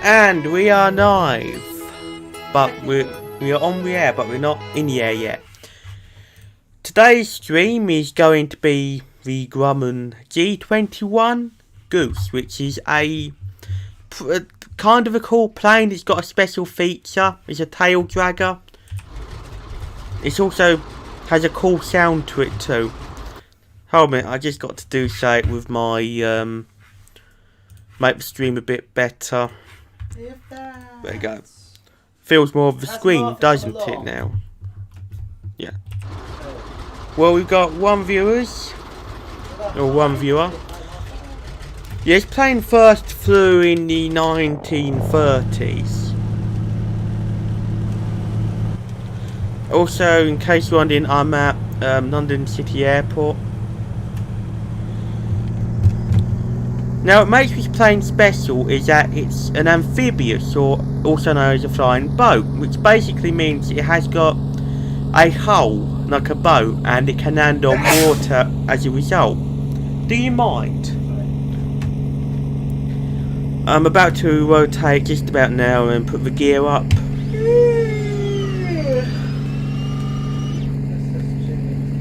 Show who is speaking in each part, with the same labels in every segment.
Speaker 1: And we are live, but we are on the air, but we're not in the air yet. Today's stream is going to be the Grumman G-21 Goose, which is a kind of a cool plane. It's got a special feature. It's a tail dragger. It also has a cool sound to it too. Hold on a minute, I just got to do something with my make the stream a bit better. There you go. Feels more of the screen, doesn't it now? Yeah. Well, we've got one viewer. Yeah, this plane first flew in the 1930s. Also, in case you're wondering, I'm at London City Airport. Now, what makes this plane special is that it's an amphibious, or also known as a flying boat, which basically means it has got a hull like a boat and it can land on water as a result. Do you mind? I'm about to rotate just about now and put the gear up.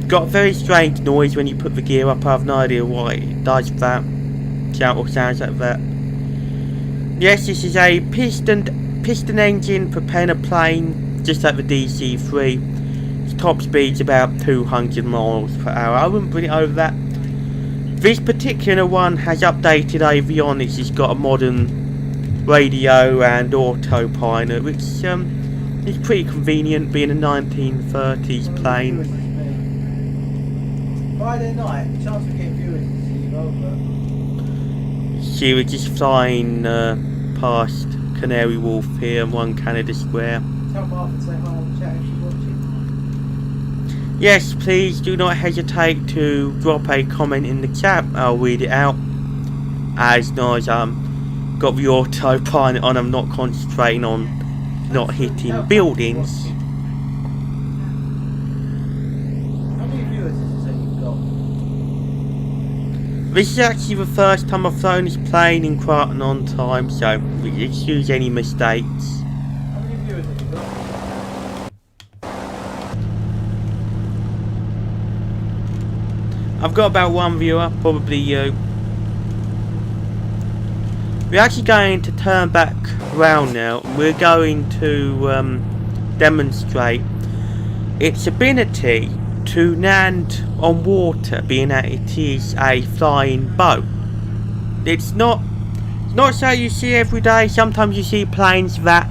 Speaker 1: Got a very strange noise when you put the gear up. I have no idea why it does that. Or sounds like that. Yes, this is a piston engine propeller plane, just like the DC-3. Its top speed's about 200 miles per hour. I wouldn't bring it over that. This particular one has updated avionics. It's got a modern radio and autopilot, which is pretty convenient, being a 1930s plane.
Speaker 2: Friday night, the chance of getting viewers to see you over.
Speaker 1: She was just flying past Canary Wharf here and 1 Canada Square.
Speaker 2: Tell Martha and say hi on the chat if she's watching.
Speaker 1: Yes, please do not hesitate to drop a comment in the chat. I'll read it out. As long as got the autopilot on, I'm not concentrating on not hitting buildings.
Speaker 2: How many viewers is it that you've got?
Speaker 1: This is actually the first time I've flown this plane in quite an on time, so excuse any mistakes.
Speaker 2: How many viewers have you got?
Speaker 1: I've got about one viewer, probably you. We're actually going to turn back around now. We're going to demonstrate its ability to land on water, being that it is a flying boat. It's not something you see every day. Sometimes you see planes that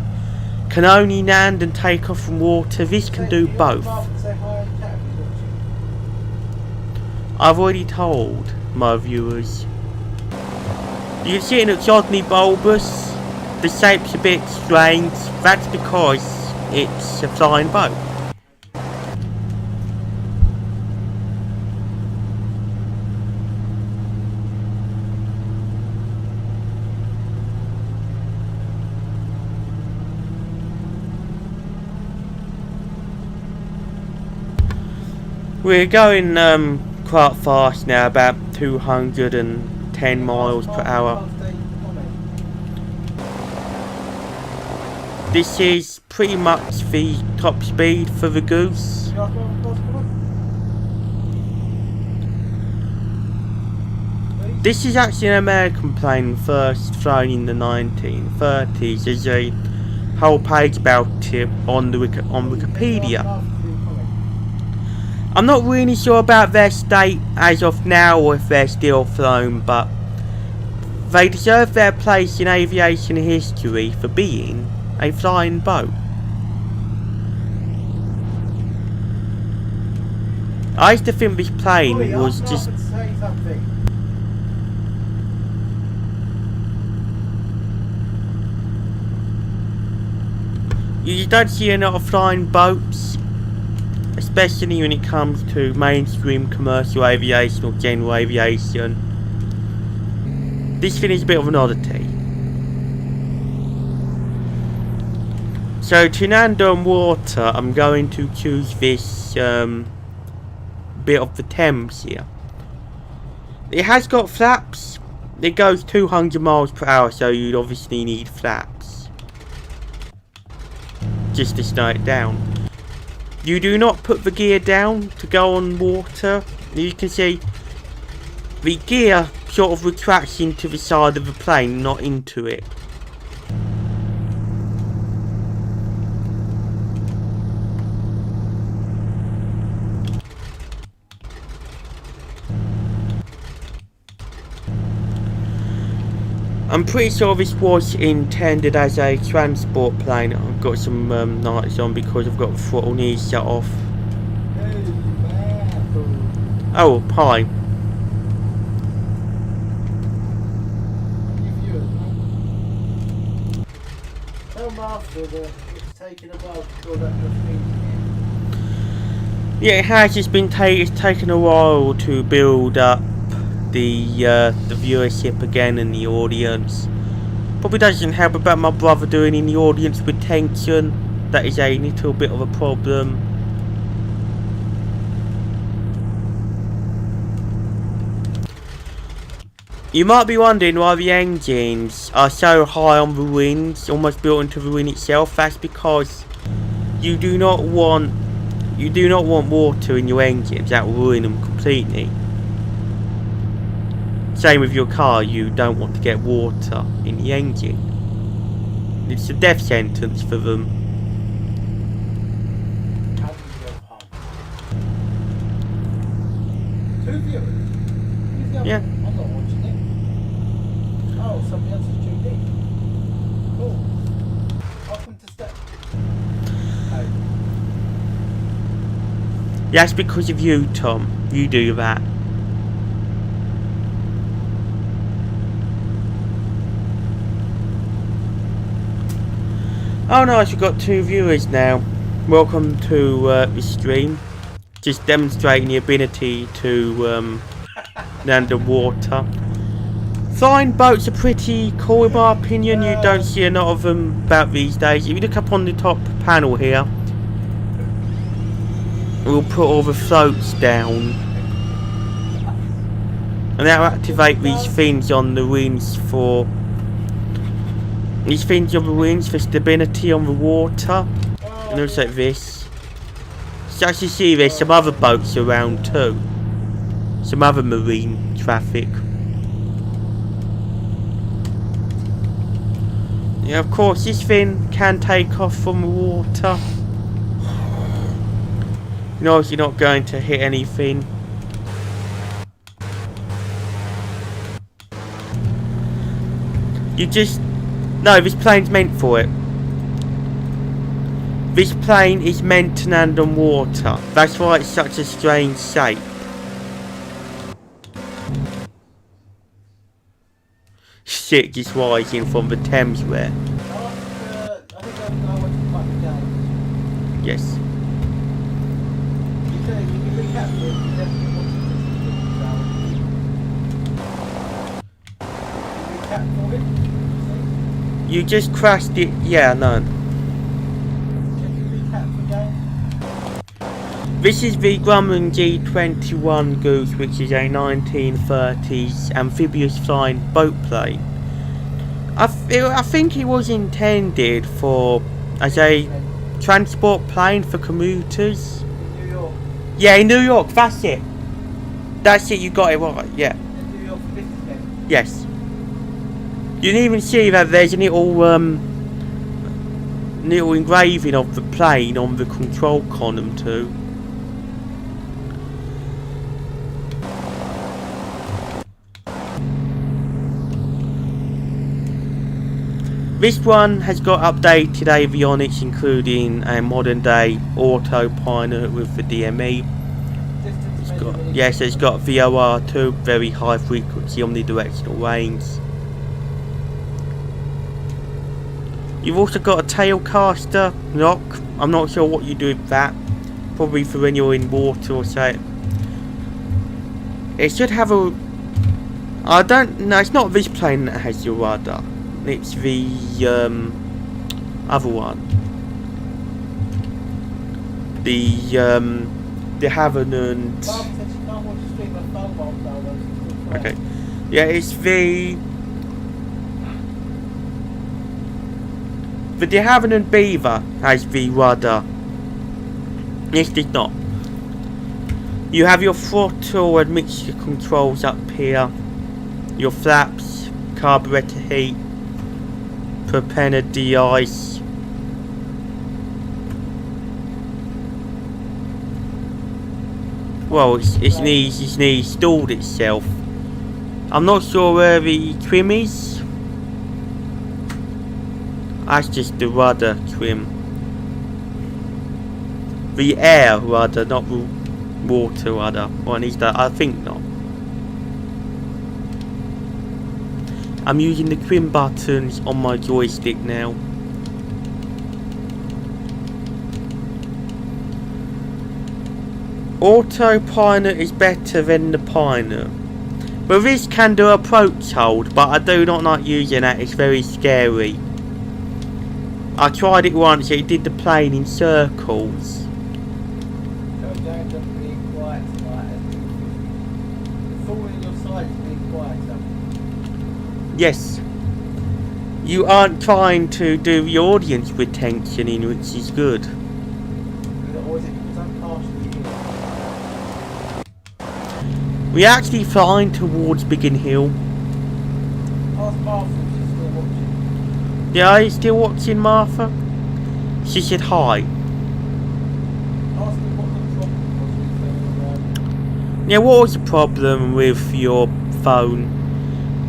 Speaker 1: can only land and take off from water. This can do both. I've already told my viewers. You can see it looks oddly bulbous. The shape's a bit strange. That's because it's a flying boat. We're going quite fast now, about 210 miles per hour. This is pretty much the top speed for the Goose. This is actually an American plane, first flown in the 1930s. There's a whole page about it on Wikipedia. I'm not really sure about their state as of now, or if they're still flown, but they deserve their place in aviation history for being a flying boat. I used to think this plane was just... You don't see a lot of flying boats, especially when it comes to mainstream commercial aviation or general aviation. This thing is a bit of an oddity. So to land on water, I'm going to choose this bit of the Thames here. It has got flaps, it goes 200 miles per hour, so you'd obviously need flaps just to slow it down. You do not put the gear down to go on water. You can see the gear sort of retracts into the side of the plane, not into it. I'm pretty sure this was intended as a transport plane. I've got some lights on because I've got the throttle knees shut off. Oh, hi.
Speaker 2: Tell Master that it's taken a while to build up your things again.
Speaker 1: Yeah, it has. It's taken a while to build up the viewership again and the audience. Probably doesn't help about my brother doing in the audience with tension. That is a little bit of a problem. You might be wondering why the engines are so high on the wings, almost built into the wing itself. That's because you do not want water in your engines. That will ruin them completely. Same with your car, you don't want to get water in the engine. It's a death sentence for them.
Speaker 2: Two viewers? Who's the other
Speaker 1: Yeah.
Speaker 2: one? I'm not watching it. Oh, somebody else is tuned in. Cool. Welcome to step. Oh.
Speaker 1: That's because of you, Tom. You do that. Oh nice, we've got 2 viewers now. Welcome to the stream. Just demonstrating the ability to land underwater. Flying boats are pretty cool in my opinion. You don't see a lot of them about these days. If you look up on the top panel here, we'll put all the floats down. And that'll activate these things on the wings for... These things on the wings for stability on the water. And also this. So as you see, there's some other boats around too. Some other marine traffic. Yeah, of course, this thing can take off from the water. You know, you're not going to hit anything. You just... No, this plane's meant for it. This plane is meant to land on water. That's why it's such a strange shape. Shit just rising from the Thames there.
Speaker 2: I think I want to fight the game.
Speaker 1: Yes.
Speaker 2: You say you recap it, you definitely want to recap for it?
Speaker 1: You just crashed it. Yeah, no. This is the Grumman G-21 Goose, which is a 1930s amphibious flying boat plane. I think it was intended as a transport plane for commuters.
Speaker 2: In New York.
Speaker 1: Yeah, in New York, that's it. That's it, you got it right, yeah.
Speaker 2: In New York for business then?
Speaker 1: Yes. You can even see that there's a little engraving of the plane on the control column too. This one has got updated avionics, including a modern day autopilot with the DME. It's got VOR too, very high frequency omnidirectional range. You've also got a tail caster lock. I'm not sure what you do with that. Probably for when you're in water or so. It should have a... I don't know, it's not this plane that has your rudder. It's the other one. The Haven and...
Speaker 2: Mum said she can't watch the stream of mobile photos.
Speaker 1: Okay. Yeah, it's the de Havilland Beaver has the rudder. This does not. You have your throttle and mixture controls up here. Your flaps, carburetor heat, propeller de-ice. Well, it's installed itself. I'm not sure where the trim is. That's just the rudder trim. The air rudder, not the water rudder. Or at least I think not. I'm using the trim buttons on my joystick now. Autopilot is better than the pilot. But this can do approach hold, but I do not like using that, it's very scary. I tried it once, it did the plane in circles. Yes. You aren't trying to do the audience retention in, which is good. We're actually flying towards Biggin Hill.
Speaker 2: Ask Martha if she's still watching.
Speaker 1: Yeah, are you still watching, Martha? She said hi.
Speaker 2: Ask me what the problem was with
Speaker 1: Yeah, what was the problem with your phone?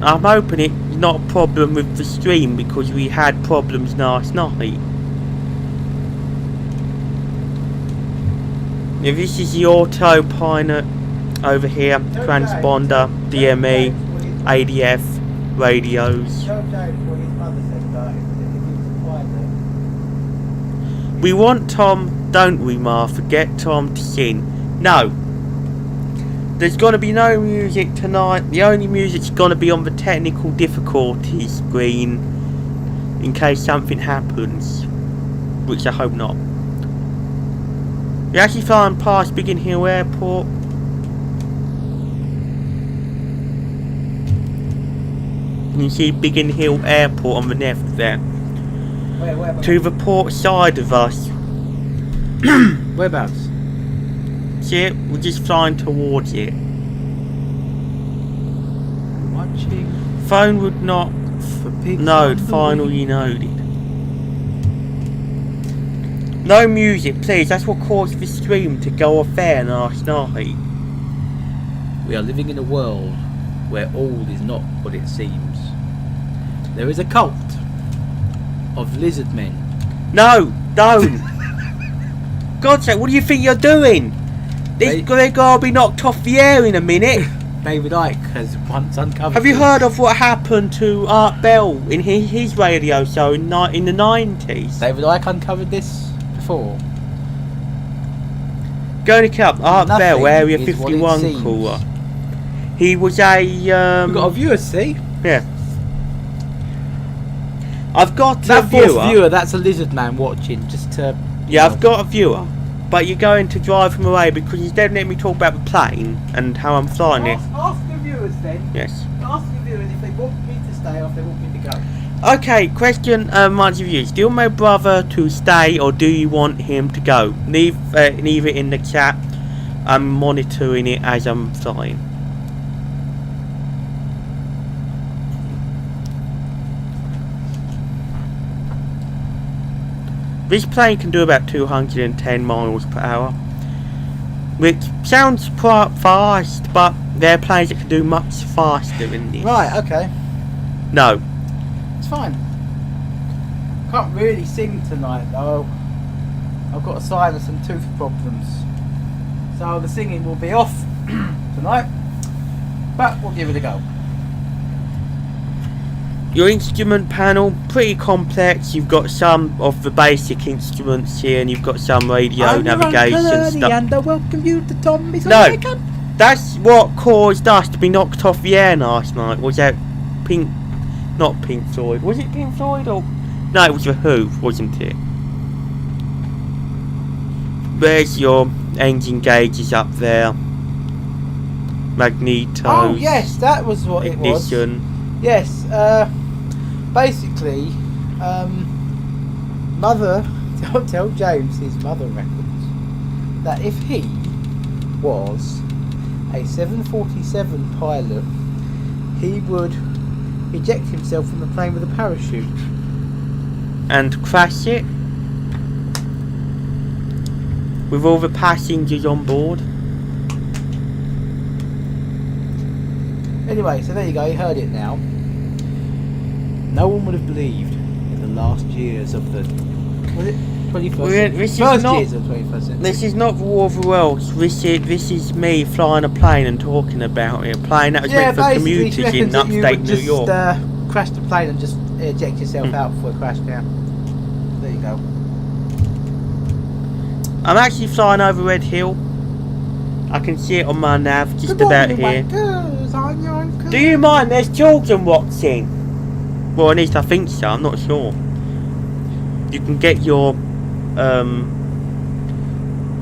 Speaker 1: I'm hoping it's not a problem with the stream because we had problems last night. Yeah, this is the autopilot over here, transponder, DME, ADF, radios. We want Tom, don't we, Martha? Get Tom to sing. No. There's gonna be no music tonight. The only music's gonna be on the technical difficulties screen in case something happens, which I hope not. We're actually flying past Biggin Hill Airport. You can see Biggin Hill Airport on the left there.
Speaker 2: Where?
Speaker 1: To the port side of us.
Speaker 2: Whereabouts?
Speaker 1: See it? We're just flying towards it.
Speaker 2: Watching.
Speaker 1: Phone would not
Speaker 2: For pigs
Speaker 1: load, finally loaded. No music, please. That's what caused the stream to go off air last night.
Speaker 3: We are living in a world where all is not what it seems. There is a cult of lizard men.
Speaker 1: No, don't. God's sake, what do you think you're doing? They're gonna be knocked off the air in a minute.
Speaker 3: David Icke has once uncovered.
Speaker 1: Have you
Speaker 3: this.
Speaker 1: heard of what happened to Art Bell in his radio show in the 90s?
Speaker 3: David Icke uncovered this before.
Speaker 1: Go to up Art
Speaker 3: Nothing
Speaker 1: Bell, Area
Speaker 3: is what it
Speaker 1: 51
Speaker 3: seems.
Speaker 1: caller. He was a
Speaker 3: We've got a viewer, see?
Speaker 1: yeah. I've got
Speaker 3: That
Speaker 1: a
Speaker 3: fourth viewer, that's a lizard man watching, just to...
Speaker 1: Yeah, I've got a viewer. But you're going to drive him away because you don't let me talk about the plane and how I'm flying it.
Speaker 2: Ask the viewers then.
Speaker 1: Yes.
Speaker 2: Ask the viewers if they want me to stay or if they want me to go.
Speaker 1: Okay, question much of you. Do you want my brother to stay or do you want him to go? Leave it in the chat. I'm monitoring it as I'm flying. This plane can do about 210 miles per hour, which sounds quite fast, but there are planes that can do much faster than this.
Speaker 2: Right, okay.
Speaker 1: No.
Speaker 2: It's fine. Can't really sing tonight though. I've got a sinus and tooth problems. So the singing will be off tonight. But we'll give it a go.
Speaker 1: Your instrument panel, pretty complex. You've got some of the basic instruments here and you've got some radio navigation stuff.
Speaker 2: And I welcome you to Tommy's
Speaker 1: No, that's what caused us to be knocked off the air last night. Was that not Pink Floyd. Was it Pink Floyd or... No, it was The Who, wasn't it? There's your engine gauges up there. magnetos.
Speaker 2: Oh yes, that was what it was.
Speaker 1: Ignition.
Speaker 2: Yes, basically, Mother, tell James his mother records that if he was a 747 pilot, he would eject himself from the plane with a parachute.
Speaker 1: And crash it with all the passengers on board.
Speaker 2: Anyway, so there you go, you heard it now. No one would have believed in the last years of the... Was it 21st?
Speaker 1: This is
Speaker 2: First
Speaker 1: not-
Speaker 2: years of the 21st century.
Speaker 1: This is not the War of the Worlds. This is me flying a plane and talking about it. A plane that was meant for
Speaker 2: basically, she
Speaker 1: commuters in
Speaker 2: reckons that you
Speaker 1: upstate
Speaker 2: would
Speaker 1: New
Speaker 2: just,
Speaker 1: York.
Speaker 2: crash the plane and just eject yourself out before it crashed down. There you go.
Speaker 1: I'm actually flying over Red Hill. I can see it on my nav, just
Speaker 2: Good
Speaker 1: about
Speaker 2: morning,
Speaker 1: here.
Speaker 2: wankers, I'm your uncle.
Speaker 1: Do you mind? There's children watching. Well, at least I think so. I'm not sure. You can get your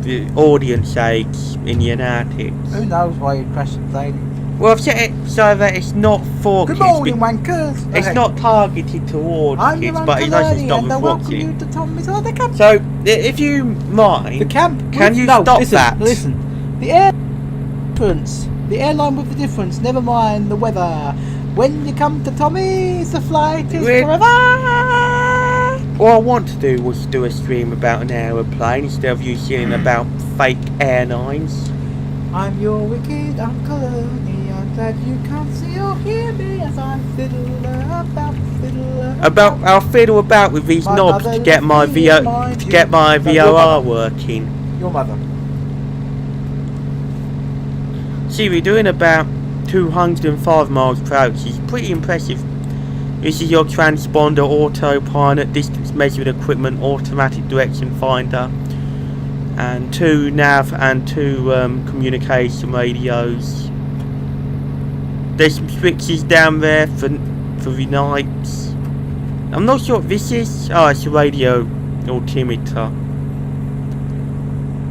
Speaker 1: the audience aids in the Untitled.
Speaker 2: Who knows why you crashed the plane?
Speaker 1: Well, I've set it so that it's not for
Speaker 2: Good
Speaker 1: kids.
Speaker 2: morning, wankers.
Speaker 1: It's
Speaker 2: Okay.
Speaker 1: not targeted towards
Speaker 2: I'm
Speaker 1: kids,
Speaker 2: your
Speaker 1: but
Speaker 2: Uncle
Speaker 1: it doesn't
Speaker 2: Ernie,
Speaker 1: stop
Speaker 2: and I
Speaker 1: with
Speaker 2: welcome
Speaker 1: watching.
Speaker 2: you to Tommy's Holiday Camp.
Speaker 1: So, if you mind,
Speaker 2: The camp.
Speaker 1: Can you
Speaker 2: no,
Speaker 1: stop
Speaker 2: listen,
Speaker 1: that?
Speaker 2: Listen. The air difference. The airline with the difference. Never mind the weather. When you come to Tommy's, the flight is
Speaker 1: We're-
Speaker 2: forever.
Speaker 1: all I want to do was do a stream about an aeroplane instead of you saying about fake airlines.
Speaker 2: I'm your wicked Uncle Ernie. I'm glad you can't see or hear me as I
Speaker 1: I'll fiddle about with these
Speaker 2: My
Speaker 1: knobs
Speaker 2: mother
Speaker 1: to get my
Speaker 2: left me in my
Speaker 1: VOR working.
Speaker 2: Your mother.
Speaker 1: See, we're doing about 205 miles per hour, which is pretty impressive. This is your transponder, autopilot, distance measured equipment, automatic direction finder, and 2 nav and 2 communication radios. There's some switches down there for the nights. I'm not sure what this is. Oh, it's a radio altimeter.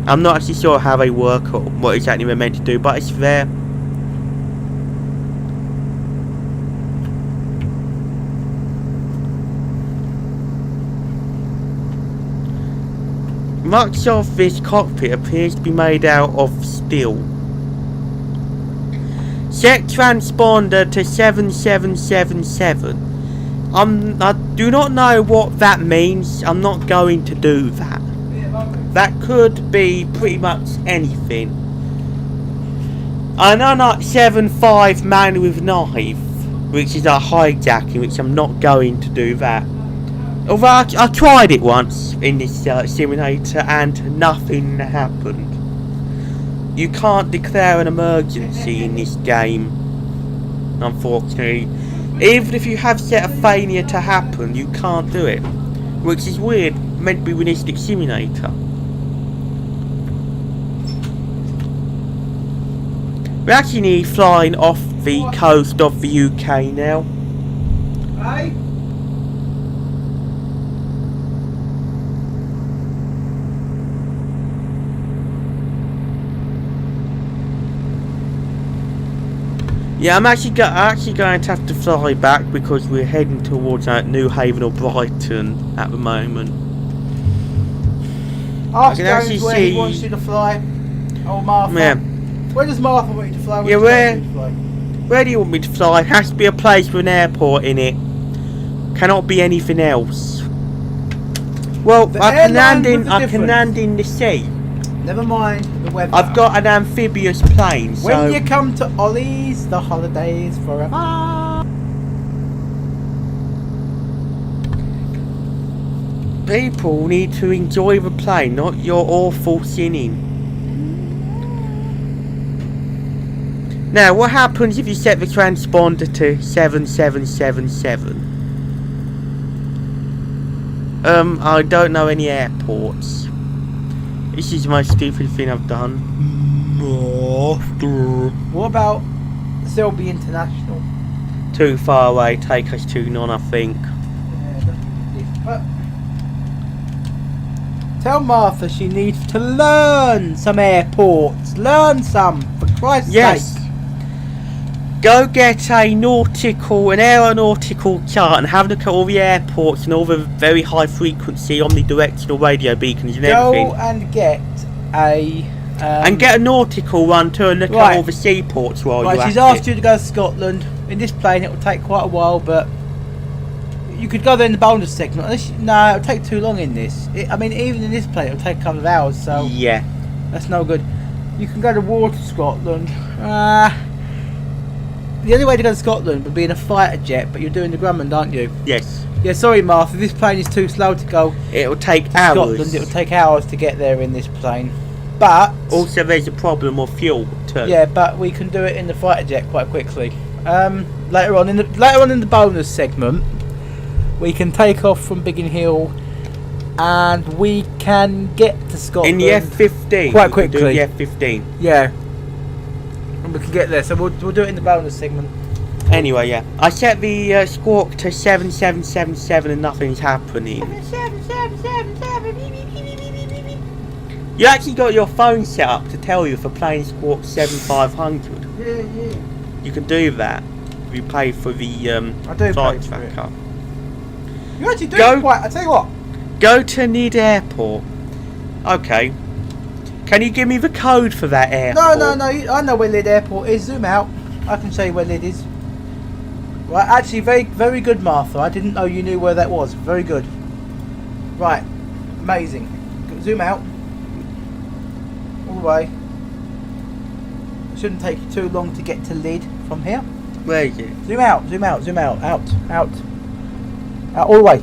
Speaker 1: I'm not actually sure how they work or what exactly they're meant to do, but it's there. Much of this cockpit appears to be made out of steel. Set transponder to 7777. I do not know what that means. I'm not going to do that. That could be pretty much anything. I know not 75 man with knife, which is a hijacking, which I'm not going to do that. Although I tried it once in this simulator and nothing happened. You can't declare an emergency in this game, unfortunately. Even if you have set a failure to happen, you can't do it. Which is weird, meant to be realistic simulator. We're actually flying off the coast of the UK now.
Speaker 2: Hey?
Speaker 1: Yeah, I'm actually going to have to fly back because we're heading towards New Haven or Brighton at the moment.
Speaker 2: Ask
Speaker 1: can
Speaker 2: James
Speaker 1: actually
Speaker 2: where
Speaker 1: see-
Speaker 2: he wants you to fly. Oh, Martha.
Speaker 1: Yeah.
Speaker 2: Where does Martha want you to fly?
Speaker 1: Yeah,
Speaker 2: Where does James
Speaker 1: where-
Speaker 2: want you to fly?
Speaker 1: Where do you want me to fly? It has to be a place with an airport in it. Cannot be anything else. Well,
Speaker 2: The
Speaker 1: I can
Speaker 2: airline
Speaker 1: land
Speaker 2: with
Speaker 1: in.
Speaker 2: the
Speaker 1: I can
Speaker 2: difference.
Speaker 1: land in the sea.
Speaker 2: Never mind the weather.
Speaker 1: I've got an amphibious plane, so
Speaker 2: When you come to Ollie's, the holidays forever.
Speaker 1: people need to enjoy the plane, not your awful singing. Now, what happens if you set the transponder to 7777? I don't know any airports. This is the most stupid thing I've done.
Speaker 2: What about Selby International?
Speaker 1: Too far away, take us to none, I think.
Speaker 2: But tell Martha she needs to learn some airports. Learn some, for Christ's
Speaker 1: Yes,
Speaker 2: sake.
Speaker 1: Go get an aeronautical chart and have a look at all the airports and all the very high frequency omnidirectional radio beacons and everything.
Speaker 2: Go and get a...
Speaker 1: and get a nautical one too and look at all the seaports while you're at it.
Speaker 2: She's asked you to go to Scotland. In this plane it will take quite a while, but you could go there in the bonus segment. No, it'll take too long in this. I mean, even in this plane it'll take a couple of hours, so...
Speaker 1: Yeah.
Speaker 2: That's no good. You can go to war to Scotland. The only way to go to Scotland would be in a fighter jet, but you're doing the Grumman, aren't you?
Speaker 1: Yes.
Speaker 2: Yeah, sorry Martha, this plane is too slow to go
Speaker 1: It'll take
Speaker 2: to
Speaker 1: hours.
Speaker 2: Scotland. It'll take hours to get there in this plane. But...
Speaker 1: Also there's a problem of fuel too.
Speaker 2: Yeah, but we can do it in the fighter jet quite quickly. Later on in the bonus segment, we can take off from Biggin Hill and we can get to Scotland
Speaker 1: in the F-15.
Speaker 2: quite quickly.
Speaker 1: Do the F-15.
Speaker 2: Yeah. And we can get there, so we'll do it in the bonus segment.
Speaker 1: Anyway, yeah. I set the squawk to 7777 and nothing's happening.
Speaker 2: 7777.
Speaker 1: You actually got your phone set up to tell you if a plane squawks 7500.
Speaker 2: Yeah.
Speaker 1: You can do that if you pay for the
Speaker 2: I do
Speaker 1: flight
Speaker 2: pay for it.
Speaker 1: tracker.
Speaker 2: You actually do
Speaker 1: Go-
Speaker 2: quite. I tell you what.
Speaker 1: Go to Nid Airport. Okay. Can you give me the code for that airport?
Speaker 2: No. I know where Lyd Airport is. Zoom out. I can show you where Lyd is. Right, actually, very good, Martha. I didn't know you knew where that was. Very good. Right, amazing. Zoom out. All the way. It shouldn't take you too long to get to Lyd from here.
Speaker 1: Where is it?
Speaker 2: Zoom out. Out. All the way.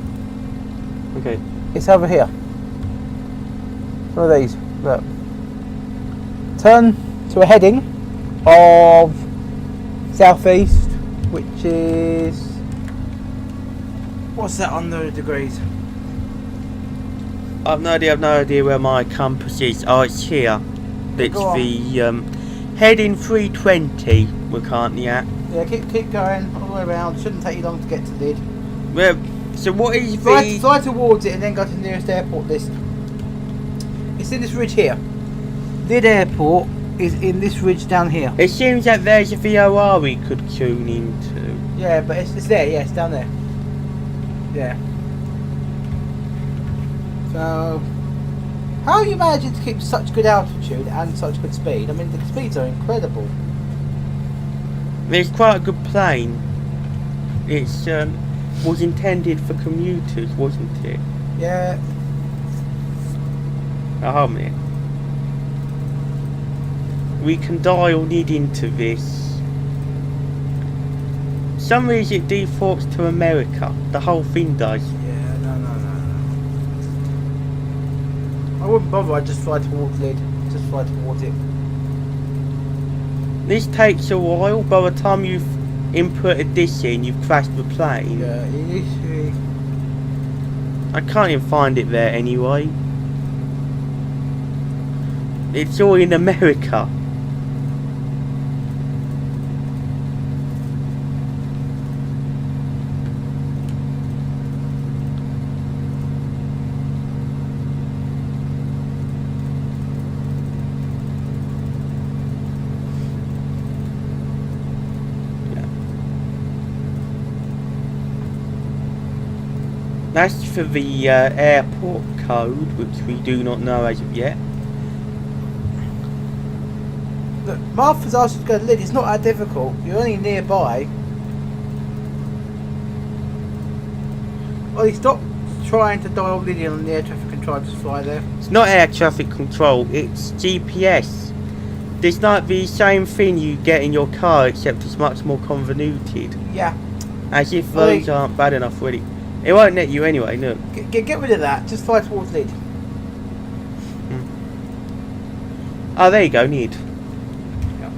Speaker 1: Okay.
Speaker 2: It's over here. One of these. Look. Turn to a heading of southeast, which is... What's that on the degrees?
Speaker 1: I've no idea where my compass is. Oh, it's here. It's
Speaker 2: Go on.
Speaker 1: the heading 320 we're currently at.
Speaker 2: Yeah, keep going all the way around. Shouldn't take you long to get to Lyd.
Speaker 1: Well, so what is
Speaker 2: Fly
Speaker 1: the...
Speaker 2: towards it and then go to the nearest airport list. It's in this ridge here. Lyd Airport is in this ridge down here.
Speaker 1: It seems that there's a VOR we could tune into.
Speaker 2: Yeah, but it's there. Yeah, it's down there. Yeah. So, how are you managing to keep such good altitude and such good speed? I mean, the speeds are incredible.
Speaker 1: It's quite a good plane. It's was intended for commuters, wasn't it?
Speaker 2: Yeah.
Speaker 1: Oh man. We can dial Nid into this. For some reason it defaults to America. The whole thing does.
Speaker 2: Yeah, no. I wouldn't bother, I'd just fly towards Lyd. Just fly towards it.
Speaker 1: This takes a while. By the time you've inputted this in, you've crashed the plane.
Speaker 2: Yeah, it usually...
Speaker 1: I can't even find it there anyway. It's all in America. That's for the airport code, which we do not know as of yet.
Speaker 2: Look, Martha's asked you to go to Lyd. It's not that difficult. You're only nearby. Ollie, stop trying to dial Lyd in on the air traffic control. Just fly there.
Speaker 1: It's not air traffic control, it's GPS. It's like the same thing you get in your car, except it's much more convoluted.
Speaker 2: Yeah.
Speaker 1: As if those aren't bad enough already. It won't let you anyway, look.
Speaker 2: Get rid of that. Just fly towards Lyd. Hmm.
Speaker 1: Oh, there you go, Nid.
Speaker 2: Yeah.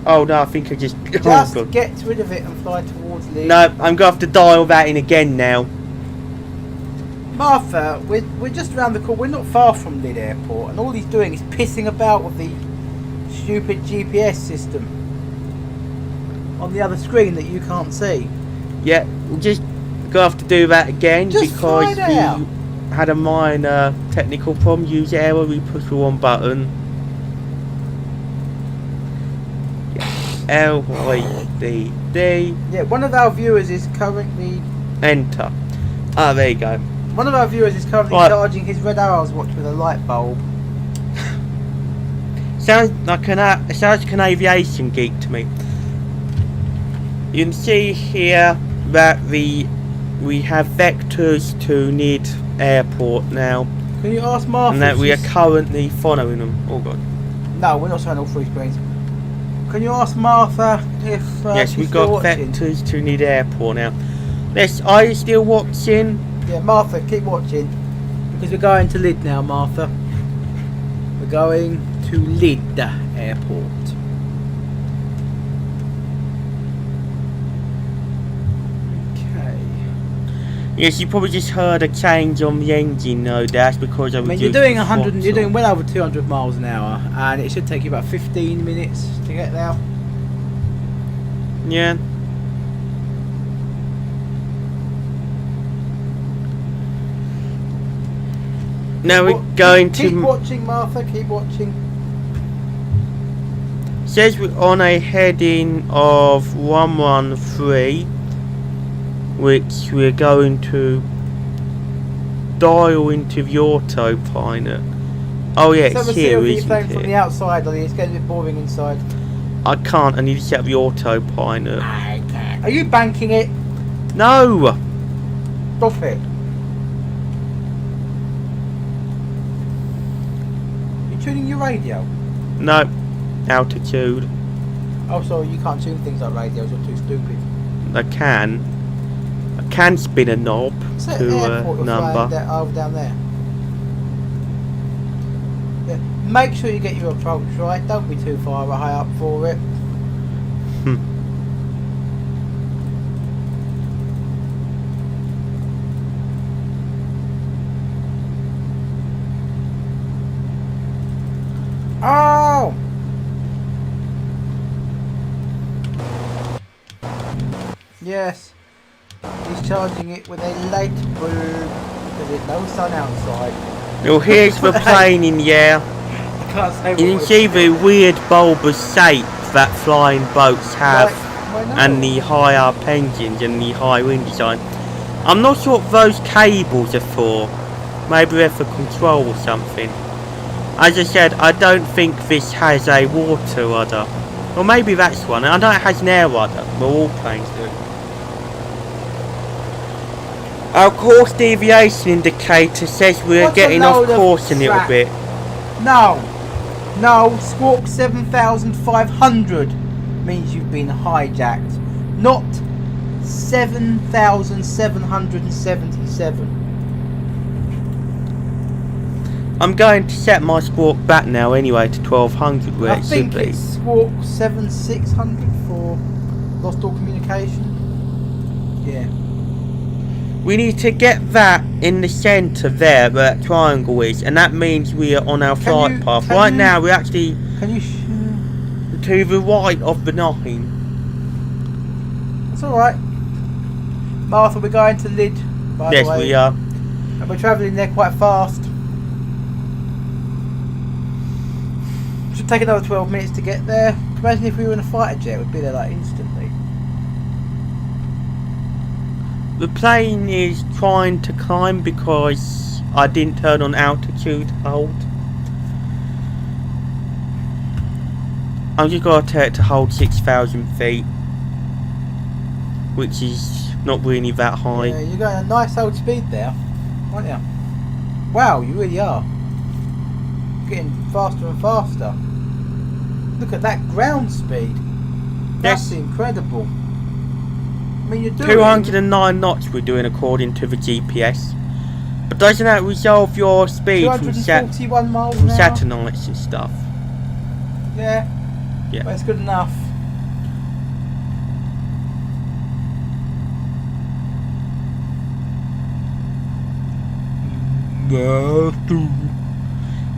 Speaker 1: Oh no, I think I just...
Speaker 2: Just
Speaker 1: oh, God.
Speaker 2: get rid of it and fly towards Lyd.
Speaker 1: No, I'm going to have to dial that in again now.
Speaker 2: Martha, we're just around the corner. We're not far from Lyd Airport, and all he's doing is pissing about with the stupid GPS system on the other screen that you can't see.
Speaker 1: Yeah, we'll just go have to do that again
Speaker 2: Just
Speaker 1: because
Speaker 2: find
Speaker 1: we
Speaker 2: out.
Speaker 1: had a minor technical problem. User error, we pushed the wrong button. Yeah. LYDD.
Speaker 2: Yeah, one of our viewers is currently...
Speaker 1: Enter. Ah, there you go.
Speaker 2: One of our viewers is currently
Speaker 1: Right.
Speaker 2: charging his Red Arrows watch with a light bulb.
Speaker 1: Sounds like an aviation geek to me. You can see here that we have vectors to Nid Airport now,
Speaker 2: Can you ask Martha?
Speaker 1: and that
Speaker 2: if
Speaker 1: we are
Speaker 2: she's-
Speaker 1: currently following them. Oh god.
Speaker 2: No, we're not showing all three screens. Can you ask Martha if
Speaker 1: Yes,
Speaker 2: she's
Speaker 1: we've
Speaker 2: still
Speaker 1: got
Speaker 2: watching?
Speaker 1: vectors to Nid Airport now. Yes, are you still watching?
Speaker 2: Yeah, Martha, keep watching. Because we're going to Lid now, Martha. We're going to Lid Airport. Okay.
Speaker 1: Yes, you probably just heard a change on the engine, no, that's because I
Speaker 2: I
Speaker 1: was
Speaker 2: mean, you're doing 100. You're doing well over 200 miles an hour, and it should take you about 15 minutes to get there.
Speaker 1: Yeah. Now we're going
Speaker 2: Keep
Speaker 1: to.
Speaker 2: watching, Martha. Keep watching.
Speaker 1: Says we're on a heading of 113, which we're going to dial into the autopilot. Oh yeah,
Speaker 2: So
Speaker 1: it's
Speaker 2: the
Speaker 1: here,
Speaker 2: CLV
Speaker 1: isn't
Speaker 2: plane from the
Speaker 1: it?
Speaker 2: outside, Ollie. It's getting a bit boring inside.
Speaker 1: I can't. I need to set up the autopilot.
Speaker 2: Are you banking it?
Speaker 1: No.
Speaker 2: Stop it. You tuning your radio?
Speaker 1: No. Altitude.
Speaker 2: Oh, sorry, you can't tune things like radios. You're too stupid.
Speaker 1: I can spin a knob
Speaker 2: Set
Speaker 1: to
Speaker 2: airport
Speaker 1: a
Speaker 2: you're flying
Speaker 1: number.
Speaker 2: over down there. Yeah, make sure you get your approach right. Don't be too far high up for it. Oh! Yes, he's charging it with a light bulb because there's no sun outside.
Speaker 1: Well, here's the plane in the air.
Speaker 2: I can't say
Speaker 1: You
Speaker 2: what
Speaker 1: can see the weird bulbous shape that flying boats have, and the high up engines and the high wind design. I'm not sure what those cables are for. Maybe they're for control or something. As I said, I don't think this has a water rudder. Or maybe that's one. I know it has an air rudder. Well, all planes do. Our course deviation indicator says we're
Speaker 2: What's a
Speaker 1: getting off
Speaker 2: load of
Speaker 1: course a little
Speaker 2: crap?
Speaker 1: bit.
Speaker 2: No, squawk 7,500 means you've been hijacked, not 7,777.
Speaker 1: I'm going to set my squawk back now anyway to 1200 where
Speaker 2: I
Speaker 1: it should
Speaker 2: think
Speaker 1: be.
Speaker 2: it's squawk 7,600 for lost all communication. Yeah.
Speaker 1: We need to get that in the centre there where that triangle is, and that means we are on our flight path. Right now we're actually
Speaker 2: Can you?
Speaker 1: to the right of the 9.
Speaker 2: It's all right. Martha, we're going to Lid. By
Speaker 1: Yes,
Speaker 2: the way.
Speaker 1: we are.
Speaker 2: And we're travelling there quite fast. Should take another 12 minutes to get there. Imagine if we were in a fighter jet, we'd be there like instantly.
Speaker 1: The plane is trying to climb because I didn't turn on altitude hold. I'm just going to tell it to hold 6,000 feet, which is not really that high.
Speaker 2: Yeah, you're going a nice old speed there, aren't you? Wow, you really are. Getting faster and faster. Look at that ground speed. That's
Speaker 1: Yes.
Speaker 2: incredible. I mean, you're doing
Speaker 1: 209 knots we're doing according to the GPS. But doesn't that resolve your speed from
Speaker 2: 241 miles an hour.
Speaker 1: satellites and stuff?
Speaker 2: Yeah.
Speaker 1: Yeah.
Speaker 2: But it's good enough.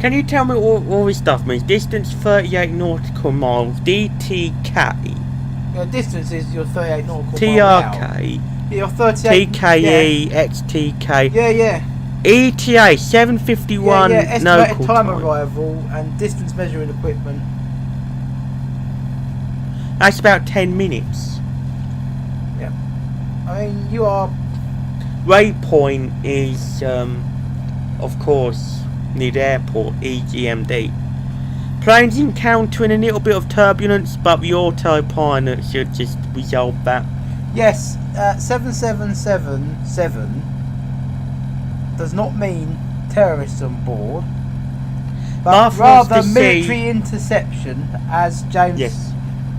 Speaker 1: Can you tell me what all this stuff means? Distance 38 nautical miles, DTK,
Speaker 2: Your distance is your 38 nautical mile an hour.
Speaker 1: TRK,
Speaker 2: Yeah, your 38.
Speaker 1: TKE, XTK,
Speaker 2: Yeah.
Speaker 1: ETA 751
Speaker 2: Yeah, estimated
Speaker 1: local
Speaker 2: time
Speaker 1: time.
Speaker 2: arrival and distance measuring equipment.
Speaker 1: That's about 10 minutes.
Speaker 2: Yeah. I mean, you are...
Speaker 1: Waypoint is, of course, near the airport, EGMD. Planes encountering a little bit of turbulence, but the autopilot should just resolve that.
Speaker 2: Yes, 7777 does not mean terrorists on board, but
Speaker 1: Martha wants
Speaker 2: rather
Speaker 1: to
Speaker 2: military
Speaker 1: see-
Speaker 2: interception, as James,
Speaker 1: Yes.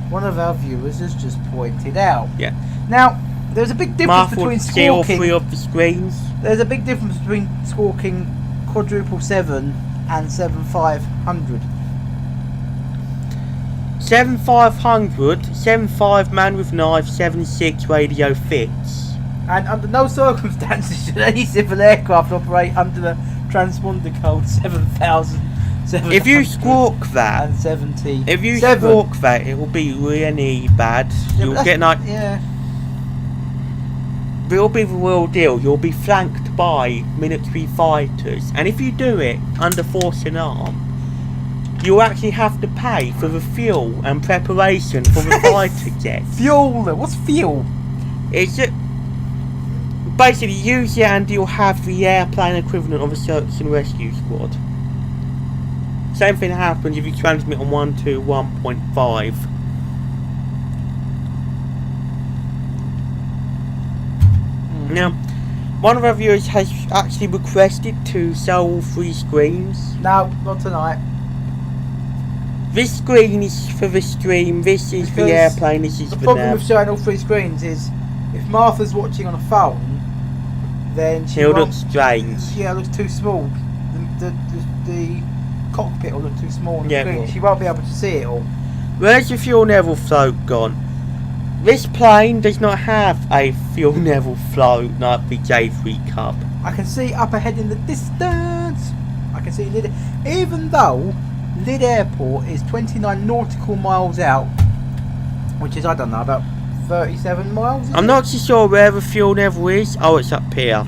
Speaker 2: one of our viewers, has just pointed out.
Speaker 1: Yeah.
Speaker 2: Now, there's a big difference
Speaker 1: Martha
Speaker 2: between
Speaker 1: wants to see all three
Speaker 2: squawking.
Speaker 1: of the screens.
Speaker 2: There's a big difference between squawking quadruple 7 and 7500.
Speaker 1: 7500, 75 man with knife, 76 radio fits.
Speaker 2: And under no circumstances should any civil aircraft operate under the transponder code 7000.
Speaker 1: If you squawk that,
Speaker 2: and 70.
Speaker 1: if you
Speaker 2: Seven.
Speaker 1: squawk that, it will be really bad.
Speaker 2: Yeah, but
Speaker 1: You'll
Speaker 2: that's-
Speaker 1: get like,
Speaker 2: yeah.
Speaker 1: it'll be the real deal. You'll be flanked by military fighters, and if you do it under force and arm, you'll actually have to pay for the fuel and preparation for the fighter jets.
Speaker 2: Fuel. What's fuel?
Speaker 1: It's just, basically use it and you'll have the airplane equivalent of a search and rescue squad. Same thing happens if you transmit on 121.5. Now, one of our viewers has actually requested to sell all three screens.
Speaker 2: No, not tonight.
Speaker 1: This screen is for the stream, this is
Speaker 2: Because
Speaker 1: the airplane, this is
Speaker 2: The
Speaker 1: the
Speaker 2: problem
Speaker 1: nav.
Speaker 2: with showing all three screens is if Martha's watching on a phone, then she
Speaker 1: It'll look
Speaker 2: won't.
Speaker 1: strange.
Speaker 2: Yeah, it looks too small. The cockpit will look too small on the
Speaker 1: Yeah, it
Speaker 2: screen.
Speaker 1: will.
Speaker 2: She won't be able to see it all.
Speaker 1: Where's the fuel level float gone? This plane does not have a fuel level float like the J3 Cub.
Speaker 2: I can see up ahead in the distance. I can see Lyd. Even though Lyd Airport is 29 nautical miles out, which is, I don't know, about 37 miles.
Speaker 1: I'm not too sure where the fuel level is. Oh, it's up here.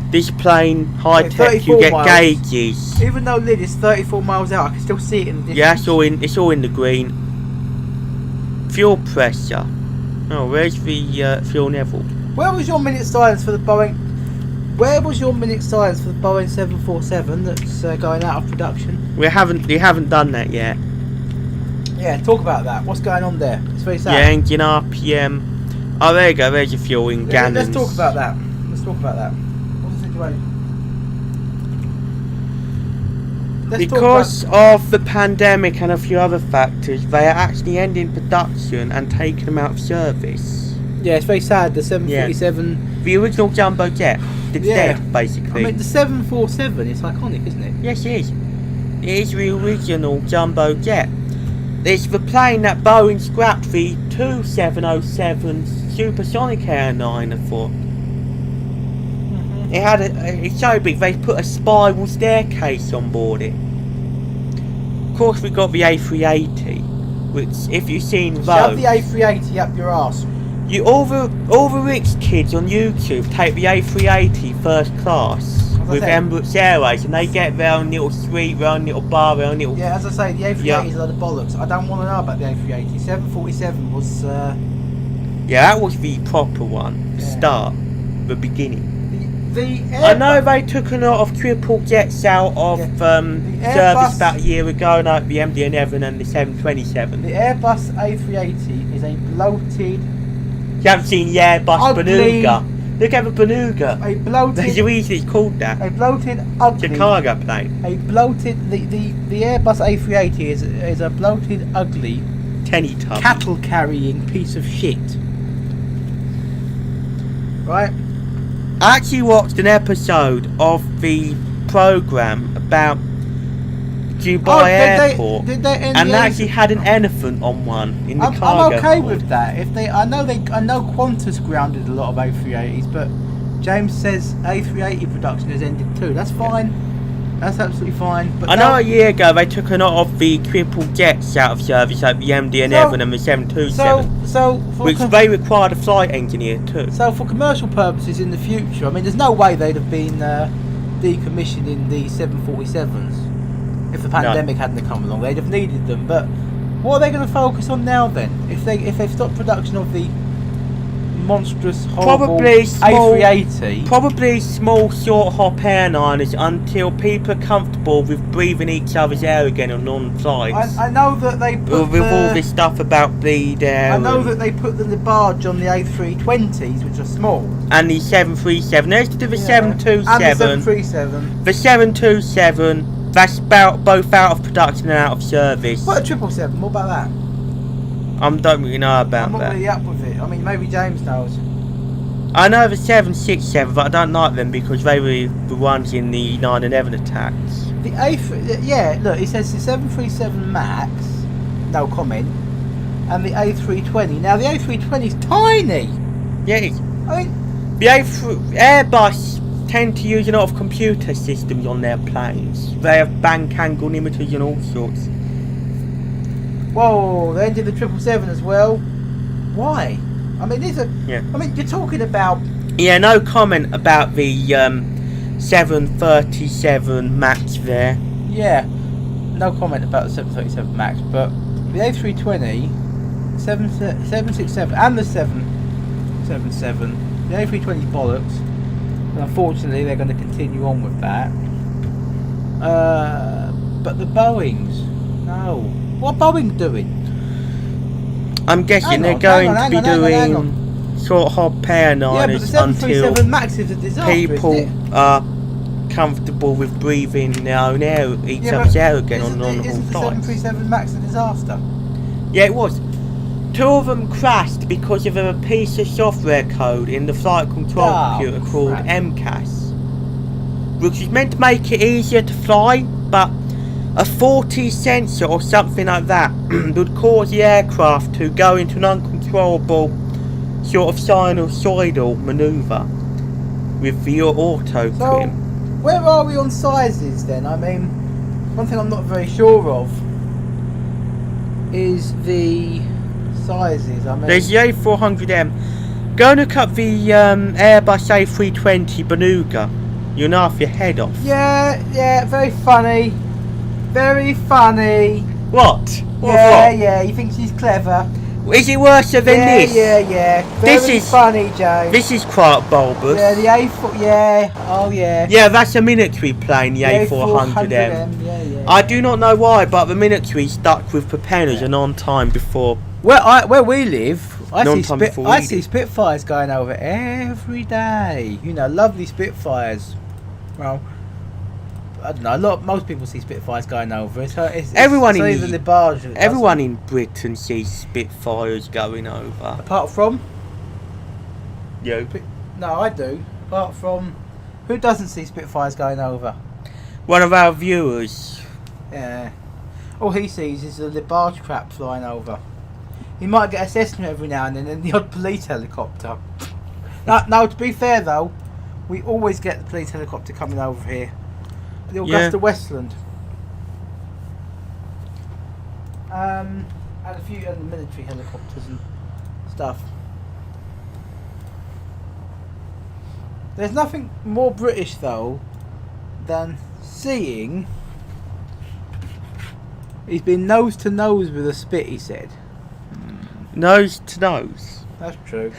Speaker 1: This plane, high
Speaker 2: Yeah,
Speaker 1: tech, you
Speaker 2: 34
Speaker 1: get
Speaker 2: miles.
Speaker 1: gauges.
Speaker 2: Even though Lyd is 34 miles out, I can still see it in the distance.
Speaker 1: Yeah, it's all in the green. Fuel pressure. Oh, where's the fuel level?
Speaker 2: Where was your minute silence for the Boeing? Where was your minute silence for the Boeing 747 that's going out of production?
Speaker 1: We haven't done that yet.
Speaker 2: Yeah, talk about that. What's going on there? It's very sad.
Speaker 1: Yeah, engine RPM. Oh, there you go. There's your fuel in gallons.
Speaker 2: Let's talk about that. What's the situation?
Speaker 1: Because of the pandemic and a few other factors, they are actually ending production and taking them out of service.
Speaker 2: Yeah, it's very sad. The 747.
Speaker 1: The original jumbo jet, it's
Speaker 2: Yeah.
Speaker 1: dead, basically.
Speaker 2: I mean, the 747 is iconic, isn't it?
Speaker 1: Yes, it is. It is the original jumbo jet. It's the plane that Boeing scrapped the 2707 supersonic airliner for. It had it's so big they put a spiral staircase on board it. Of course, we got the A380, which, if you've seen
Speaker 2: Shove
Speaker 1: those,
Speaker 2: the A380 up your arse.
Speaker 1: all the rich kids on YouTube take the A380 first class
Speaker 2: As I
Speaker 1: with
Speaker 2: said.
Speaker 1: Emirates Airways, and they get their own little suite, their own little bar, their own little.
Speaker 2: Yeah, as I say, the A380
Speaker 1: Yeah.
Speaker 2: is a lot of bollocks. I don't want to know about the A380. 747 was
Speaker 1: Yeah, that was the proper one.
Speaker 2: Yeah.
Speaker 1: Start, the beginning.
Speaker 2: the
Speaker 1: I know they took a lot of triple jets out of
Speaker 2: Airbus-
Speaker 1: service about a year ago, like the MD-11 and the 727.
Speaker 2: The Airbus A380 is a bloated,
Speaker 1: You haven't seen the Airbus
Speaker 2: Ugly.
Speaker 1: Benuga. Look at the Benuga.
Speaker 2: a
Speaker 1: There's a
Speaker 2: bloated,
Speaker 1: reason it's called that.
Speaker 2: a bloated,
Speaker 1: It's
Speaker 2: ugly,
Speaker 1: a cargo plane.
Speaker 2: a bloated. The Airbus A380 is a bloated, ugly,
Speaker 1: Tenny tub.
Speaker 2: cattle carrying piece of shit. Right?
Speaker 1: I actually watched an episode of the programme about Dubai Airport,
Speaker 2: Did they end
Speaker 1: and
Speaker 2: the
Speaker 1: they
Speaker 2: A380?
Speaker 1: actually had an elephant on one in the
Speaker 2: I'm
Speaker 1: cargo
Speaker 2: okay
Speaker 1: hold.
Speaker 2: with that. If they, I know Qantas grounded a lot of A380s, but James says A380 production has ended too. That's fine. That's absolutely fine. But
Speaker 1: I know
Speaker 2: now-
Speaker 1: a year ago they took a lot of the triple jets out of service, like the MD-11 and the 727,
Speaker 2: So for
Speaker 1: which they required a flight engineer too.
Speaker 2: so for commercial purposes in the future, I mean, there's no way they'd have been decommissioning the 747s if the pandemic hadn't come along. They'd have needed them, but
Speaker 3: What are they going to focus on now then? If they've stopped production of the monstrous, horrible
Speaker 1: Probably small,
Speaker 3: A380.
Speaker 1: Probably small short hop airliners until people are comfortable with breathing each other's air again on flights.
Speaker 2: I know that they put
Speaker 1: with all this stuff about bleed air.
Speaker 2: I know that they put the barge on the A320s, which are small.
Speaker 1: And the 737. There's to do the
Speaker 2: Yeah.
Speaker 1: 727.
Speaker 2: And the 737.
Speaker 1: The 727. That's both out of production and out of service.
Speaker 2: What a 777? What about that?
Speaker 1: I don't really know about
Speaker 2: I'm not
Speaker 1: that.
Speaker 2: really up with it. I mean, maybe James knows.
Speaker 1: I know the 767, but I don't like them because they were the ones in the 9/11 attacks.
Speaker 2: The A3, yeah, look, it says the 737 Max, no comment, and the A320. Now the A320 is tiny.
Speaker 1: Yeah, it's,
Speaker 2: I mean,
Speaker 1: the Airbus tend to use a lot of computer systems on their planes. They have bank angle limiters and all sorts.
Speaker 2: whoa, they did the 777 as well. Why? I mean, these are.
Speaker 1: Yeah.
Speaker 2: I mean, you're talking about.
Speaker 1: Yeah, no comment about the 737 Max there.
Speaker 2: Yeah, no comment about the 737 Max, but the A320, 767, and the 777, the A320 is bollocks. And unfortunately, they're going to continue on with that. But the Boeings, no. What are Boeing doing?
Speaker 1: I'm guessing they're going to be doing short hop
Speaker 2: Yeah, but the
Speaker 1: airliners
Speaker 2: 737
Speaker 1: until
Speaker 2: Max is a disaster,
Speaker 1: people
Speaker 2: isn't it?
Speaker 1: are comfortable with breathing their own air, each
Speaker 2: Yeah,
Speaker 1: other's
Speaker 2: but
Speaker 1: air again on
Speaker 2: isn't
Speaker 1: normal
Speaker 2: the
Speaker 1: flights.
Speaker 2: 737 Max a disaster?
Speaker 1: Yeah, it was. 2 of them crashed because of a piece of software code in the flight control computer called
Speaker 2: crap.
Speaker 1: MCAS, which is meant to make it easier to fly, but a faulty sensor or something like that would cause the aircraft to go into an uncontrollable sort of sinusoidal manoeuvre with the auto
Speaker 2: So,
Speaker 1: trim.
Speaker 2: where are we on sizes then? I mean, one thing I'm not very sure of is the sizes. I mean,
Speaker 1: There's the A400M. Go and look up the Airbus A320 Beluga. You'll laugh your head off.
Speaker 2: yeah, very funny. Very funny.
Speaker 1: What?
Speaker 2: Yeah, you think she's clever.
Speaker 1: Is it worse than this?
Speaker 2: Yeah. Very
Speaker 1: This is-
Speaker 2: funny, James.
Speaker 1: This is quite bulbous.
Speaker 2: Yeah, the A4, yeah, oh yeah.
Speaker 1: Yeah, that's a military plane, the A400M.
Speaker 2: Yeah.
Speaker 1: I do not know why, but the military stuck with propellers and on time before.
Speaker 2: Where we live, I
Speaker 1: Non-time
Speaker 2: see Spitfires going over every day. You know, lovely Spitfires. Well, I don't know. Most people see Spitfires going over. It's
Speaker 1: Everyone
Speaker 2: it's
Speaker 1: in
Speaker 2: even the barge. that
Speaker 1: Everyone
Speaker 2: doesn't.
Speaker 1: in Britain sees Spitfires going over.
Speaker 2: Apart from
Speaker 1: You.
Speaker 2: no, I do. Apart from who doesn't see Spitfires going over?
Speaker 1: One of our viewers.
Speaker 2: Yeah. All he sees is the barge crap flying over. He might get a Cessna every now and then, and the odd police helicopter. No, to be fair though, we always get the police helicopter coming over here. The Augusta Westland. And a few other military helicopters and stuff. There's nothing more British though than seeing. He's been nose to nose with a spit, he said.
Speaker 1: Nose to nose.
Speaker 2: That's true.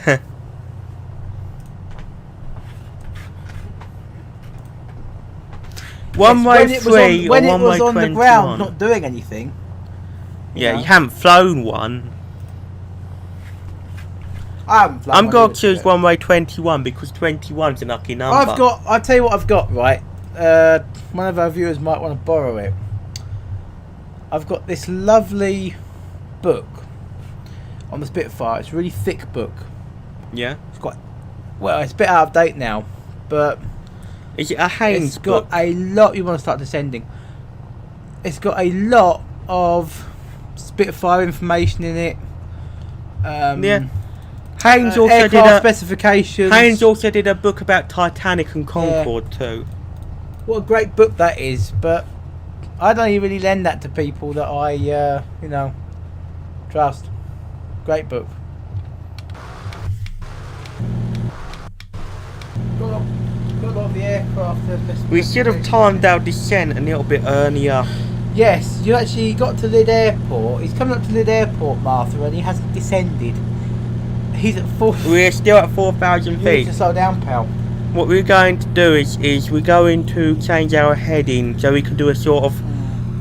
Speaker 1: One-way
Speaker 2: Yes,
Speaker 1: free
Speaker 2: when
Speaker 1: or
Speaker 2: it
Speaker 1: one-way
Speaker 2: was on
Speaker 1: 21.
Speaker 2: the ground, not doing anything.
Speaker 1: Yeah,
Speaker 2: know.
Speaker 1: you haven't flown one.
Speaker 2: I haven't flown
Speaker 1: I'm
Speaker 2: one
Speaker 1: going
Speaker 2: either,
Speaker 1: to choose
Speaker 2: but-
Speaker 1: one-way 21 because 21's a lucky number.
Speaker 2: I'll tell you what I've got, right? One of our viewers might want to borrow it. I've got this lovely book on the Spitfire. It's a really thick book.
Speaker 1: Yeah.
Speaker 2: It's quite, well, it's a bit out of date now, but
Speaker 1: Is it a Haynes
Speaker 2: it's got
Speaker 1: book?
Speaker 2: a lot. You want to start descending. It's got a lot of Spitfire information in it.
Speaker 1: Yeah. Haynes also did
Speaker 2: aircraft
Speaker 1: a
Speaker 2: specifications.
Speaker 1: Haynes also did a book about Titanic and Concorde too.
Speaker 2: What a great book that is, but I don't even really lend that to people that I, trust. Great book. Got a lot of the aircraft.
Speaker 1: We should have timed our descent a little bit earlier.
Speaker 2: Yes, you actually got to Lyd Airport. He's coming up to Lyd Airport, Martha, and he hasn't descended. He's at 4.
Speaker 1: We're still at 4,000
Speaker 2: You need
Speaker 1: feet.
Speaker 2: to slow down, pal.
Speaker 1: What we're going to do is we're going to change our heading so we can do a sort of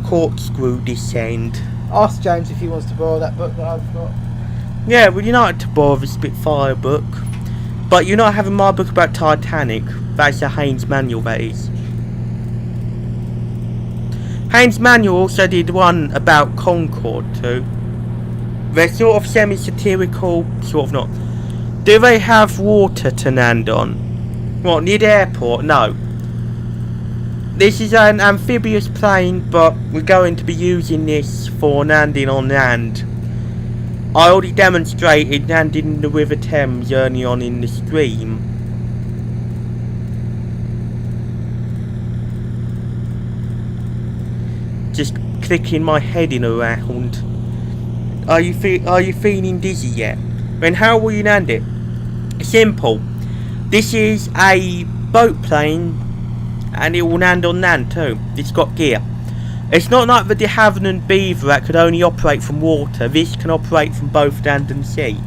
Speaker 1: corkscrew descend.
Speaker 2: Ask James if he wants to borrow that book that I've got.
Speaker 1: Yeah, would you like to borrow the Spitfire book? But you're not having my book about Titanic. That's a Haynes manual, that is. Haynes manual also did one about Concorde too. They're sort of semi-satirical, sort of not. Do they have water to land on? What, near the airport? No. This is an amphibious plane, but we're going to be using this for landing on land. I already demonstrated landing in the River Thames early on in the stream. Just clicking my heading around. Are you feeling dizzy yet? Then how will you land it? Simple. This is a boat plane, and it will land on land too. It's got gear. It's not like the de Havilland Beaver that could only operate from water. This can operate from both land and sea.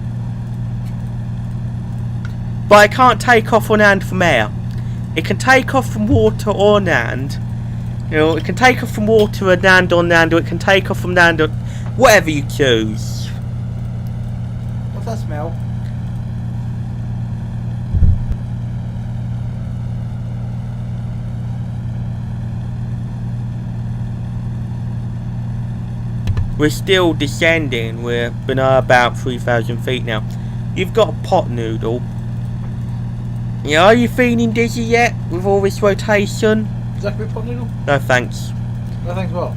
Speaker 1: But it can't take off on land from air. It can take off from water or land. You know, it can take off from water and land on land, or it can take off from land on... whatever you choose.
Speaker 2: What's that smell?
Speaker 1: We're still descending. We're been about 3,000 feet now. You've got a pot noodle. Yeah, are you feeling dizzy yet with all this rotation?
Speaker 2: Is that a bit pot noodle?
Speaker 1: No thanks.
Speaker 2: No thanks what?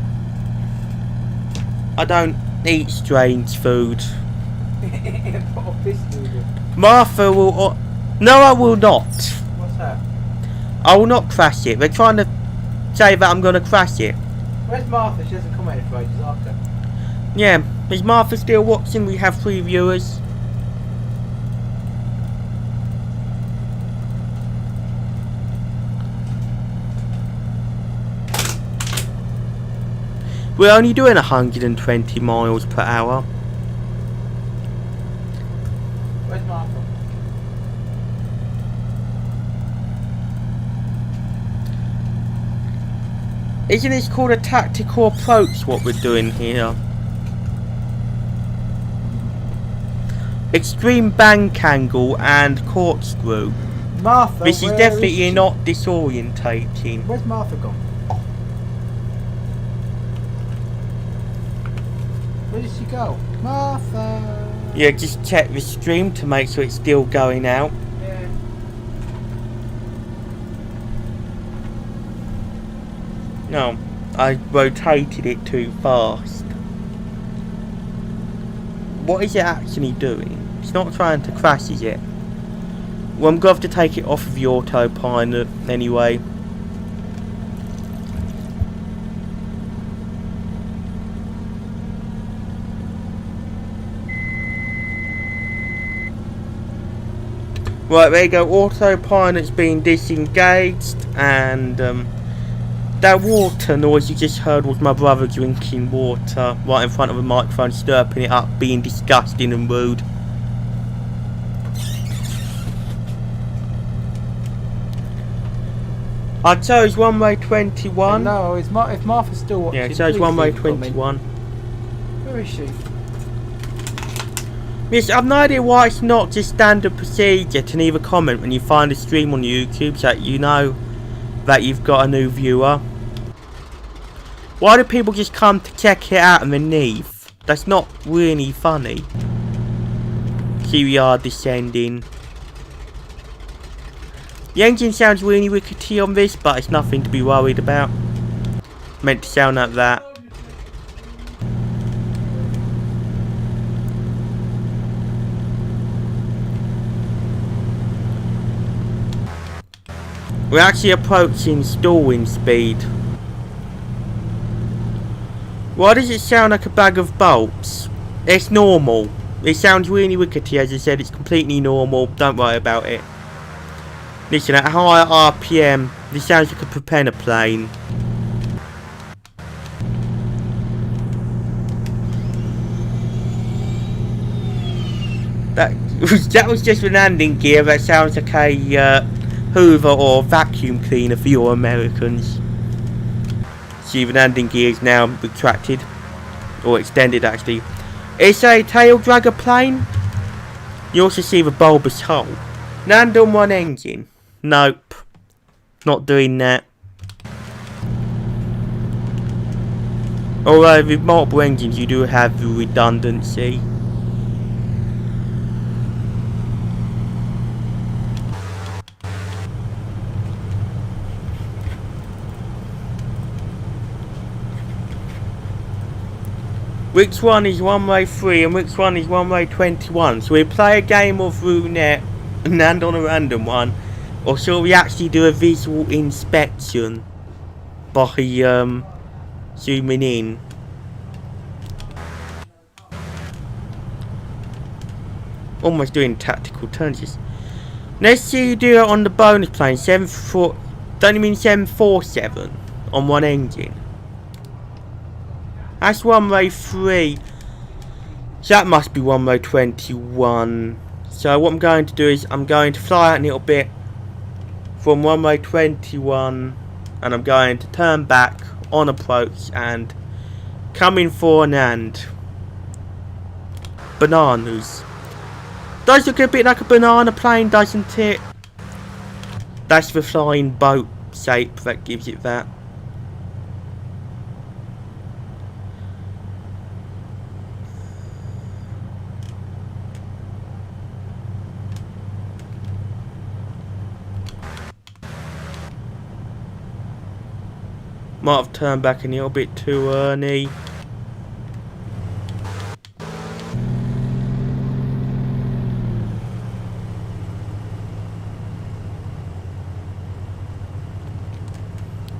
Speaker 1: I don't eat strange food.
Speaker 2: Pot of fish noodle.
Speaker 1: Martha will... no, I will not.
Speaker 2: What's that?
Speaker 1: I will not crash it. They're trying to say that I'm going to crash it.
Speaker 2: Where's Martha? She hasn't commented for ages after.
Speaker 1: Yeah, is Martha still watching? We have 3 viewers. We're only doing 120 miles per hour.
Speaker 2: Where's Martha?
Speaker 1: Isn't this called a tactical approach, what we're doing here? Extreme bank angle and corkscrew.
Speaker 2: Martha,
Speaker 1: This is
Speaker 2: where
Speaker 1: definitely
Speaker 2: she?
Speaker 1: not disorientating.
Speaker 2: Where's Martha gone? Where did she go? Martha!
Speaker 1: Yeah, just check the stream to make sure it's still going out.
Speaker 2: Yeah.
Speaker 1: No, I rotated it too fast. What is it actually doing? It's not trying to crash, is it? Well, I'm going to have to take it off of the autopilot anyway. Right, there you go. Autopilot's been disengaged, and that water noise you just heard was my brother drinking water right in front of the microphone, slurping it up, being disgusting and rude. I chose runway 21.
Speaker 2: No, if Martha's still watching.
Speaker 1: Yeah, I chose
Speaker 2: please
Speaker 1: runway
Speaker 2: leave a comment.
Speaker 1: 21.
Speaker 2: Where is she?
Speaker 1: Yes, I've no idea why it's not just standard procedure to leave a comment when you find a stream on YouTube so that you know that you've got a new viewer. Why do people just come to check it out and then leave? That's not really funny. Here we are descending. The engine sounds really rickety on this, but it's nothing to be worried about. Meant to sound like that. We're actually approaching stalling speed. Why does it sound like a bag of bolts? It's normal. It sounds really rickety, as I said. It's completely normal. Don't worry about it. Listen, at high RPM, this sounds like a propeller plane. That that was just a landing gear. That sounds like a Hoover or vacuum cleaner for your Americans. See, the landing gear is now retracted. Or extended, actually. It's a tail dragger plane. You also see the bulbous hull. Land on one engine. Nope. Not doing that. Although with multiple engines you do have the redundancy. Which one is runway 3 and which one is runway 21? So we play a game of roulette and land on a random one, or shall we actually do a visual inspection by zooming in? Almost doing tactical turns. Let's see you do it on the bonus plane. 747. Don't you mean 747 on one engine? That's runway 3. So that must be runway 21. So what I'm going to do is I'm going to fly out a little bit from runway 21, and I'm going to turn back on approach and come in for an land. Bananas. Does look a bit like a banana plane, doesn't it? That's the flying boat shape that gives it that. Might have turned back a little bit too early.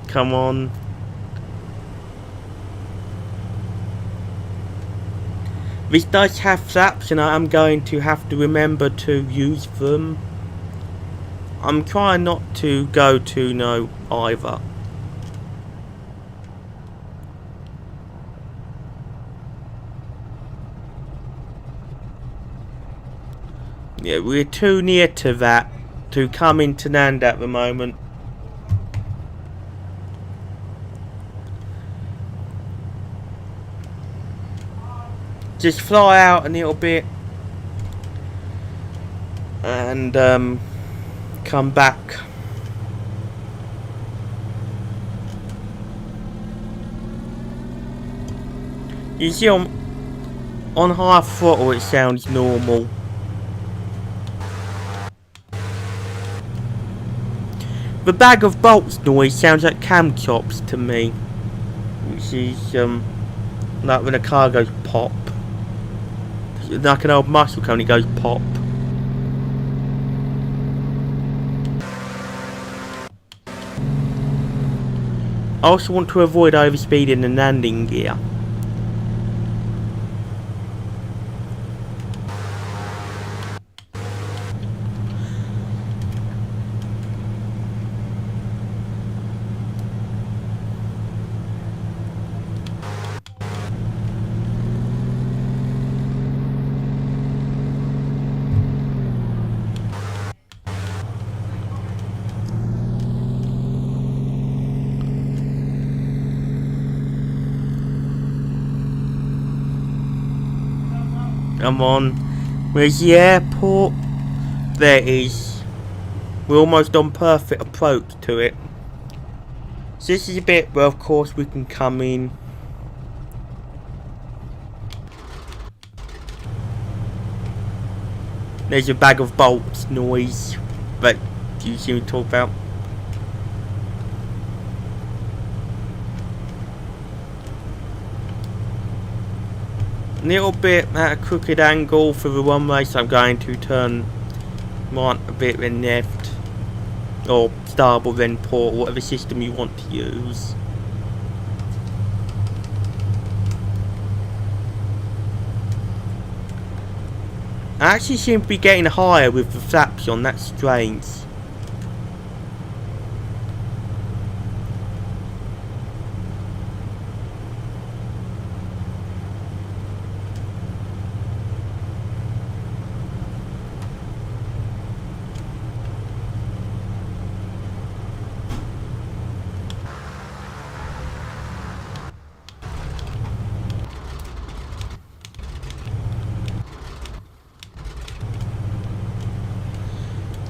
Speaker 1: Come on. This does have flaps and I'm going to have to remember to use them. I'm trying not to go too low either. Yeah, we're too near to that to come into land at the moment. Just fly out a little bit and come back. You see on high throttle it sounds normal. The bag of bolts noise sounds like cam chops to me, which is like when a car goes pop, like an old muscle car when it goes pop. I also want to avoid overspeeding the landing gear. Come on. Where's the airport? There it is. We're almost on perfect approach to it. So this is a bit where of course we can come in. There's a bag of bolts noise that you see me talk about. A little bit at a crooked angle for the runway, so I'm going to turn right a bit then left, or starboard then port, whatever system you want to use. I actually seem to be getting higher with the flaps on, that's strange.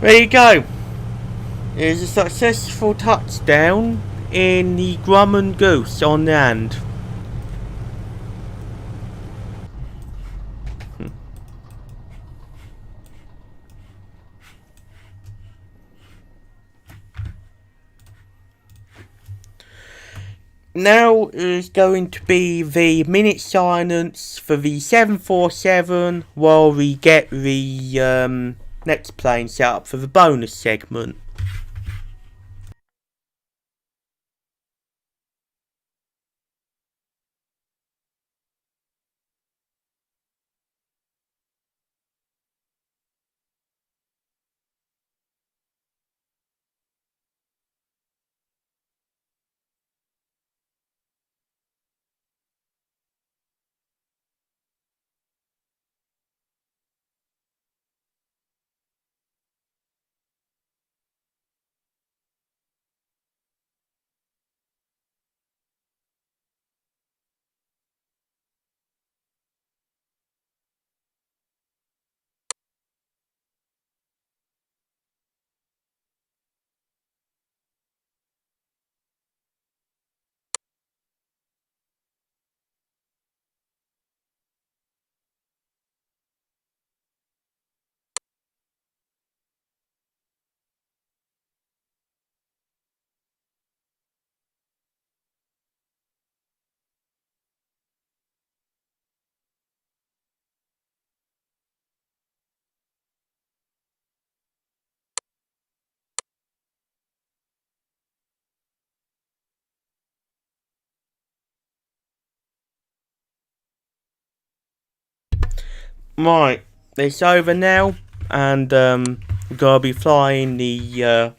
Speaker 1: There you go. It is a successful touchdown in the Grumman Goose on land. Now is going to be the minute silence for the 747 while we get the next plane set up for the bonus segment. Right, it's over now, and we're gonna be flying the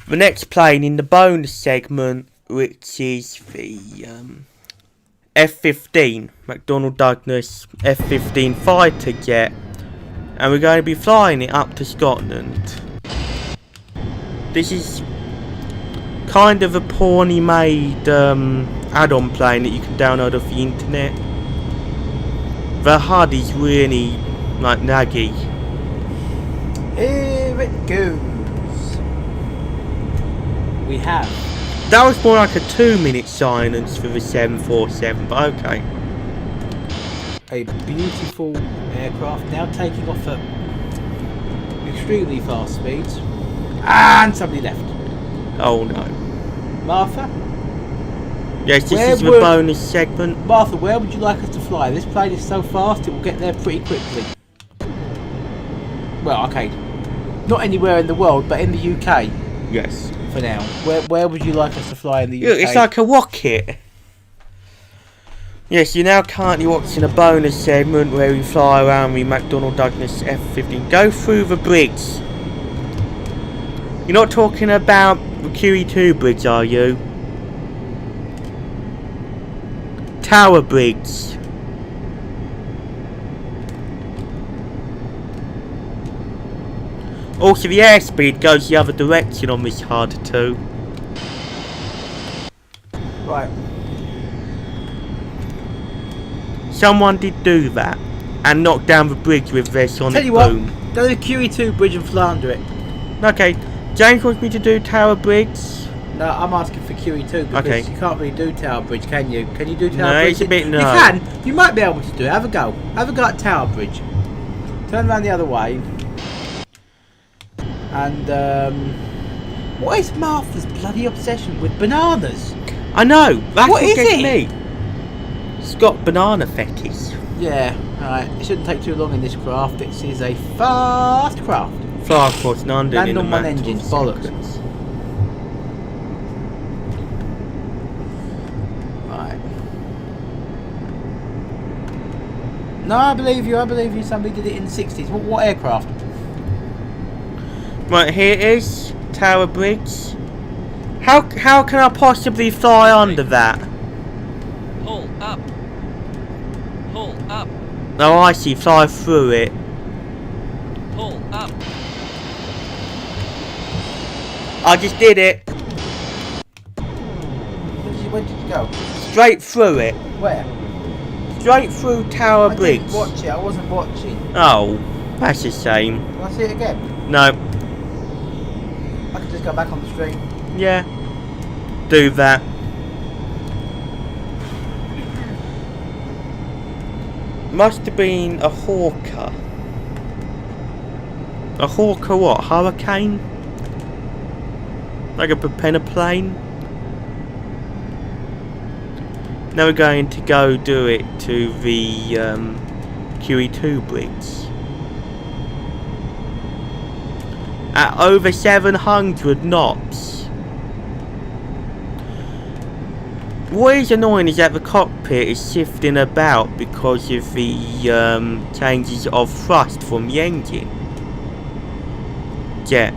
Speaker 1: next plane in the bonus segment, which is the F-15 McDonnell Douglas F-15 fighter jet, and we're going to be flying it up to Scotland. This is kind of a poorly made add-on plane that you can download off the internet. The HUD is really like naggy.
Speaker 2: Here it goes.
Speaker 3: We have
Speaker 1: That was more like a 2-minute silence for the 747, but okay.
Speaker 3: a beautiful aircraft now taking off at extremely fast speeds, and somebody left.
Speaker 1: Oh no.
Speaker 3: Martha,
Speaker 1: Yes, this
Speaker 3: Where
Speaker 1: is the
Speaker 3: would-
Speaker 1: bonus segment.
Speaker 3: Martha, where would you like us to fly? This plane is so fast it will get there pretty quickly. Well, okay, not anywhere in the world, but in the UK
Speaker 1: Yes.
Speaker 3: for now. Where would you like us to fly in the UK?
Speaker 1: Look, it's like a rocket. Yes, you're now currently watching a bonus segment where we fly around the McDonnell Douglas F-15. Go through the bridge. You're not talking about the QE2 bridge, are you? Tower bridge. Also, the airspeed goes the other direction on this HUD too.
Speaker 2: Right.
Speaker 1: Someone did do that and knock down the bridge with their sonic
Speaker 3: Tell you what,
Speaker 1: boom.
Speaker 3: go to the QE2 bridge and fly under it.
Speaker 1: Okay, James wants me to do Tower Bridge.
Speaker 3: No, I'm asking for QE2 because
Speaker 1: Okay.
Speaker 3: you can't really do Tower Bridge, can you? Can you do Tower
Speaker 1: No,
Speaker 3: Bridge?
Speaker 1: it's a bit no.
Speaker 3: You can. You might be able to do it. Have a go. Have a go at Tower Bridge. Turn around the other way. And, what is Martha's bloody obsession with bananas?
Speaker 1: I know, that's
Speaker 3: What
Speaker 1: what
Speaker 3: is
Speaker 1: gets
Speaker 3: it?
Speaker 1: me. It's got banana fetish.
Speaker 3: Yeah, alright. It shouldn't take too long in this craft. This is a fast craft.
Speaker 1: Fly across London
Speaker 3: Land
Speaker 1: in a
Speaker 3: on one
Speaker 1: matter
Speaker 3: engine,
Speaker 1: of
Speaker 3: bollocks.
Speaker 1: seconds.
Speaker 3: Right. No, I believe you. I believe you. Somebody did it in the 60s. What aircraft?
Speaker 1: Right, here it is, Tower Bridge. How can I possibly fly under that?
Speaker 4: Pull up. Pull up.
Speaker 1: Oh, I see, fly through it.
Speaker 4: Pull up.
Speaker 1: I just did it.
Speaker 2: Where did you go?
Speaker 1: Straight through it.
Speaker 2: Where?
Speaker 1: Straight through Tower
Speaker 2: I
Speaker 1: Bridge.
Speaker 2: didn't watch it. I wasn't watching.
Speaker 1: Oh, that's a shame.
Speaker 2: Can I see it again?
Speaker 1: No.
Speaker 2: I can just go back on the stream.
Speaker 1: Yeah. Do that. Must have been a Hawker. A Hawker what? Hurricane? Like a propeller plane? Now we're going to go do it to the QE2 bridge. At over 700 knots. What is annoying is that the cockpit is shifting about because of the changes of thrust from the engine. Jet.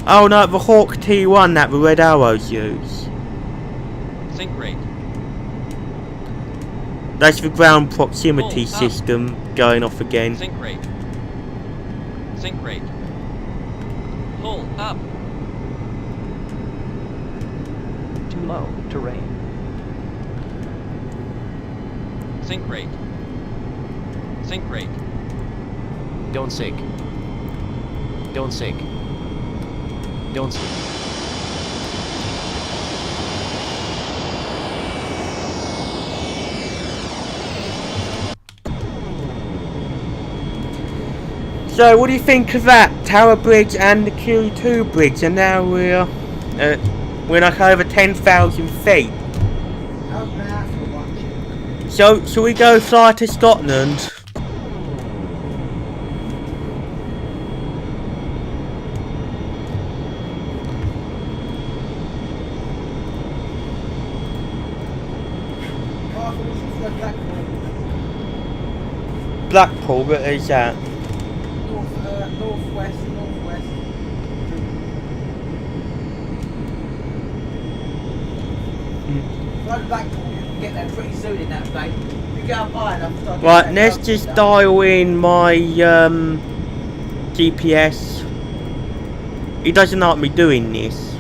Speaker 1: Oh no, the Hawk T1 that the Red Arrows use.
Speaker 4: Sync rate.
Speaker 1: That's the ground proximity
Speaker 4: Pull up.
Speaker 1: system going off again.
Speaker 4: Sync rate. Sync rate. Pull up.
Speaker 5: Too low. Terrain.
Speaker 4: Sync rate. Sync rate.
Speaker 5: Don't sink. Don't sink. Don't sink.
Speaker 1: So what do you think of that? Tower Bridge and the Q2 bridge, and now we're like over 10,000 feet.
Speaker 2: How's that for watching?
Speaker 1: So shall we go fly to Scotland? Blackpool, what is that?
Speaker 2: Northwest. Right back, you can get there pretty soon in that plane. You get up high enough to start
Speaker 1: Right,
Speaker 2: getting
Speaker 1: let's
Speaker 2: that
Speaker 1: just
Speaker 2: stuff.
Speaker 1: dial in my GPS. He doesn't like me doing this.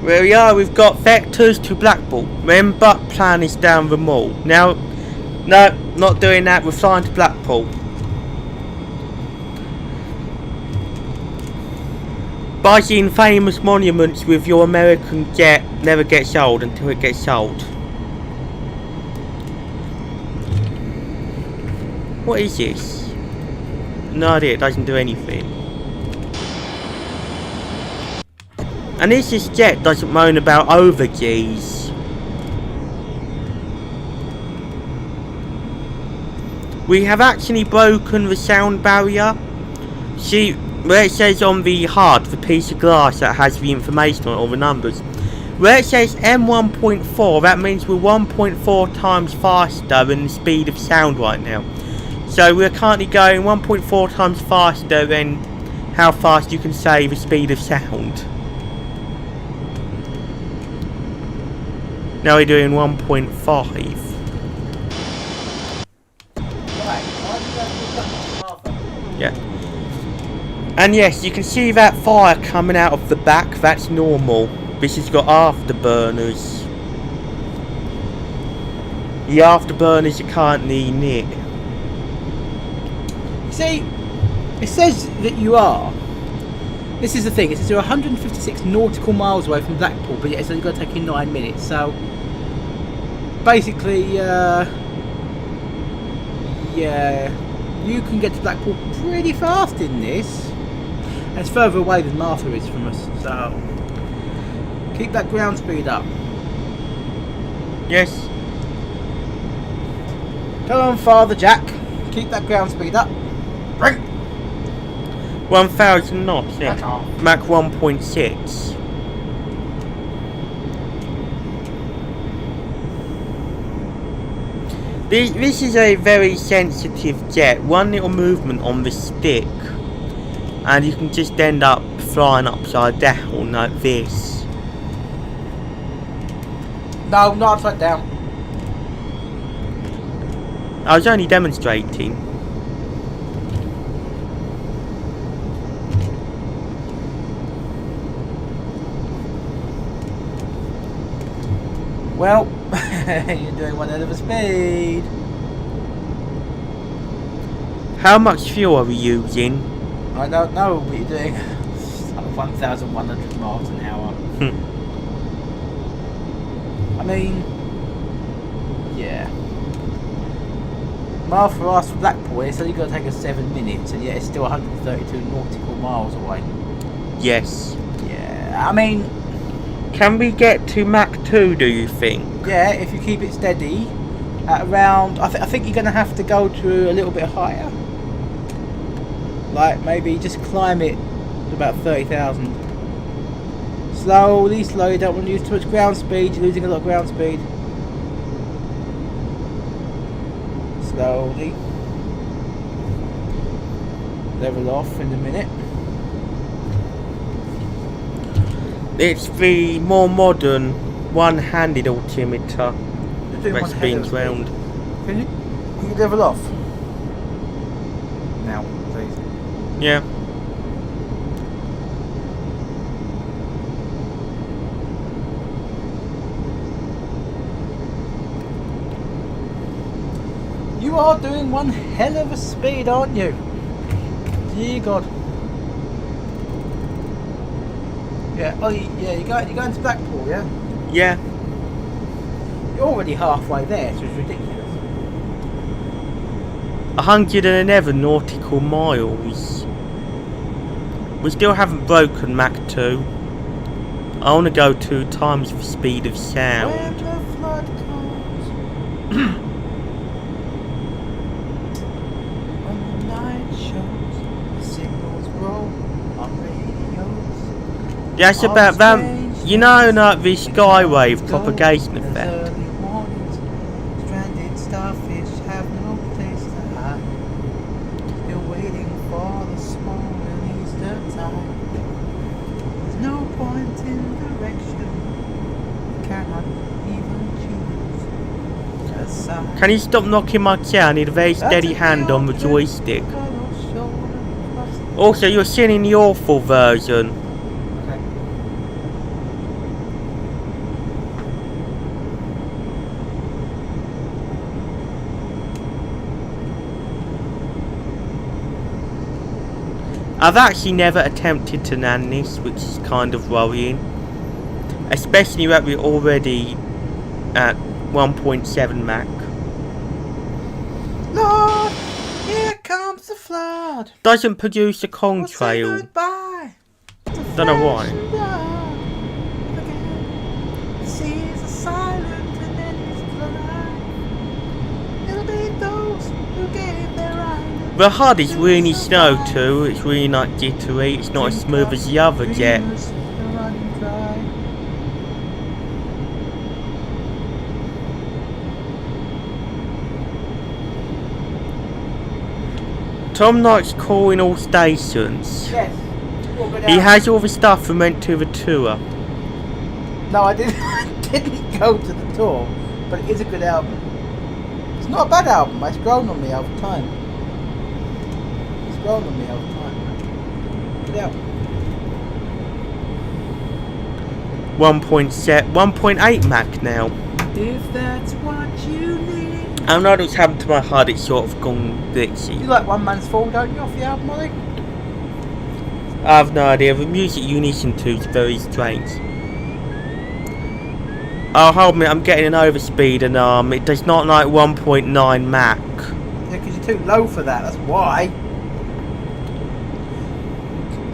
Speaker 1: Where we are, we've got vectors to Blackpool. Remember, plan is down the mall. Now, no, not doing that, we're flying to Blackpool. Buzzing famous monuments with your American jet never gets old until it gets sold. What is this? No idea, it doesn't do anything. And this jet doesn't moan about over G's. We have actually broken the sound barrier. See, where it says on the HUD, the piece of glass that has the information on it, all the numbers. Where it says M1.4, that means we're 1.4 times faster than the speed of sound right now. So we're currently going 1.4 times faster than how fast you can say the speed of sound. Now we're doing 1.5. Yeah. And yes, you can see that fire coming out of the back. That's normal. This has got afterburners. The afterburners are currently near.
Speaker 3: See, it says that you are. This is the thing, it says you're 156 nautical miles away from Blackpool, but yet it's only going to take you 9 minutes, so basically, yeah, you can get to Blackpool pretty fast in this, and it's further away than Martha is from us, so keep that ground speed up.
Speaker 1: Yes.
Speaker 3: Come on, Father Jack, keep that ground speed up. Right.
Speaker 1: 1,000 knots, yeah. Mach 1.6. This is a very sensitive jet. One little movement on the stick and you can just end up flying upside down like this.
Speaker 2: No, not upside down.
Speaker 1: I was only demonstrating.
Speaker 2: Well, you're doing one hell of a speed.
Speaker 1: How much fuel are we using?
Speaker 2: I don't know what you're doing. 1,100 miles an hour. I mean, yeah. Mile for us for Blackpool, it's only going to take us 7 minutes, and yet it's still 132 nautical miles away.
Speaker 1: Yes.
Speaker 2: Yeah, I mean,
Speaker 1: Can we get to Mach 2, do you think?
Speaker 2: yeah, if you keep it steady at around, I think you're going to have to go to a little bit higher. Like maybe just climb it to about 30,000. Slowly, slowly. Don't want to use too much ground speed. You're losing a lot of ground speed. Slowly. Level off in a minute.
Speaker 1: It's the more modern one-handed altimeter
Speaker 2: You're doing
Speaker 1: that
Speaker 2: one hell
Speaker 1: spins
Speaker 2: of a speed.
Speaker 1: round.
Speaker 2: Can you level off? Now, please.
Speaker 1: Yeah.
Speaker 2: You are doing one hell of a speed, aren't you? Dear God. Yeah. Oh, yeah. You're going to Blackpool, yeah?
Speaker 1: Yeah.
Speaker 2: You're already halfway there, so it's ridiculous.
Speaker 1: 111 nautical miles. We still haven't broken Mach 2. I want to go 2 times the speed of
Speaker 2: When
Speaker 1: sound.
Speaker 2: the flood comes, when the night shows, the signals roll on radios.
Speaker 1: That's about that. You know, like the skywave propagation
Speaker 2: There's
Speaker 1: effect.
Speaker 2: early mornings, stranded starfish have no place to hide. Still waiting for the small and Easter tide. There's no point in direction, cannot even choose a side.
Speaker 1: Can you stop knocking my chair? I need a very steady hand on the joystick. Also, you're singing the awful version.
Speaker 2: Okay.
Speaker 1: I've actually never attempted to nan this, which is kind of worrying. Especially that we're already at 1.7 Mach.
Speaker 2: Lord, here comes the flood.
Speaker 1: Doesn't produce a
Speaker 2: We'll say
Speaker 1: contrail.
Speaker 2: goodbye.
Speaker 1: Don't know why.
Speaker 2: The seas are silent and then it's dry. It'll be those who gave their island.
Speaker 1: The HUD is really slow too. It's really like jittery. It's not as smooth as the other jet.
Speaker 2: Dreamers are running dry.
Speaker 1: Tom likes calling all stations.
Speaker 2: Yes. We'll go
Speaker 1: He
Speaker 2: down.
Speaker 1: has all the stuff we went to the tour.
Speaker 2: No, I didn't. I didn't go to the tour, but it is a good album. It's not a bad album. It's grown on me over time. It's grown on me over time. Good album.
Speaker 1: 1.8 Mach now.
Speaker 2: If that's what you need.
Speaker 1: I know what's happened to my HUD. It's sort of gone glitchy.
Speaker 2: You like One Man's Fall, don't you, off the album, Ollie?
Speaker 1: I have no idea. The music you listen to is very strange. Oh, hold me. I'm getting an overspeed and it does not like 1.9 Mach.
Speaker 2: Yeah, because you're too low for that, that's why.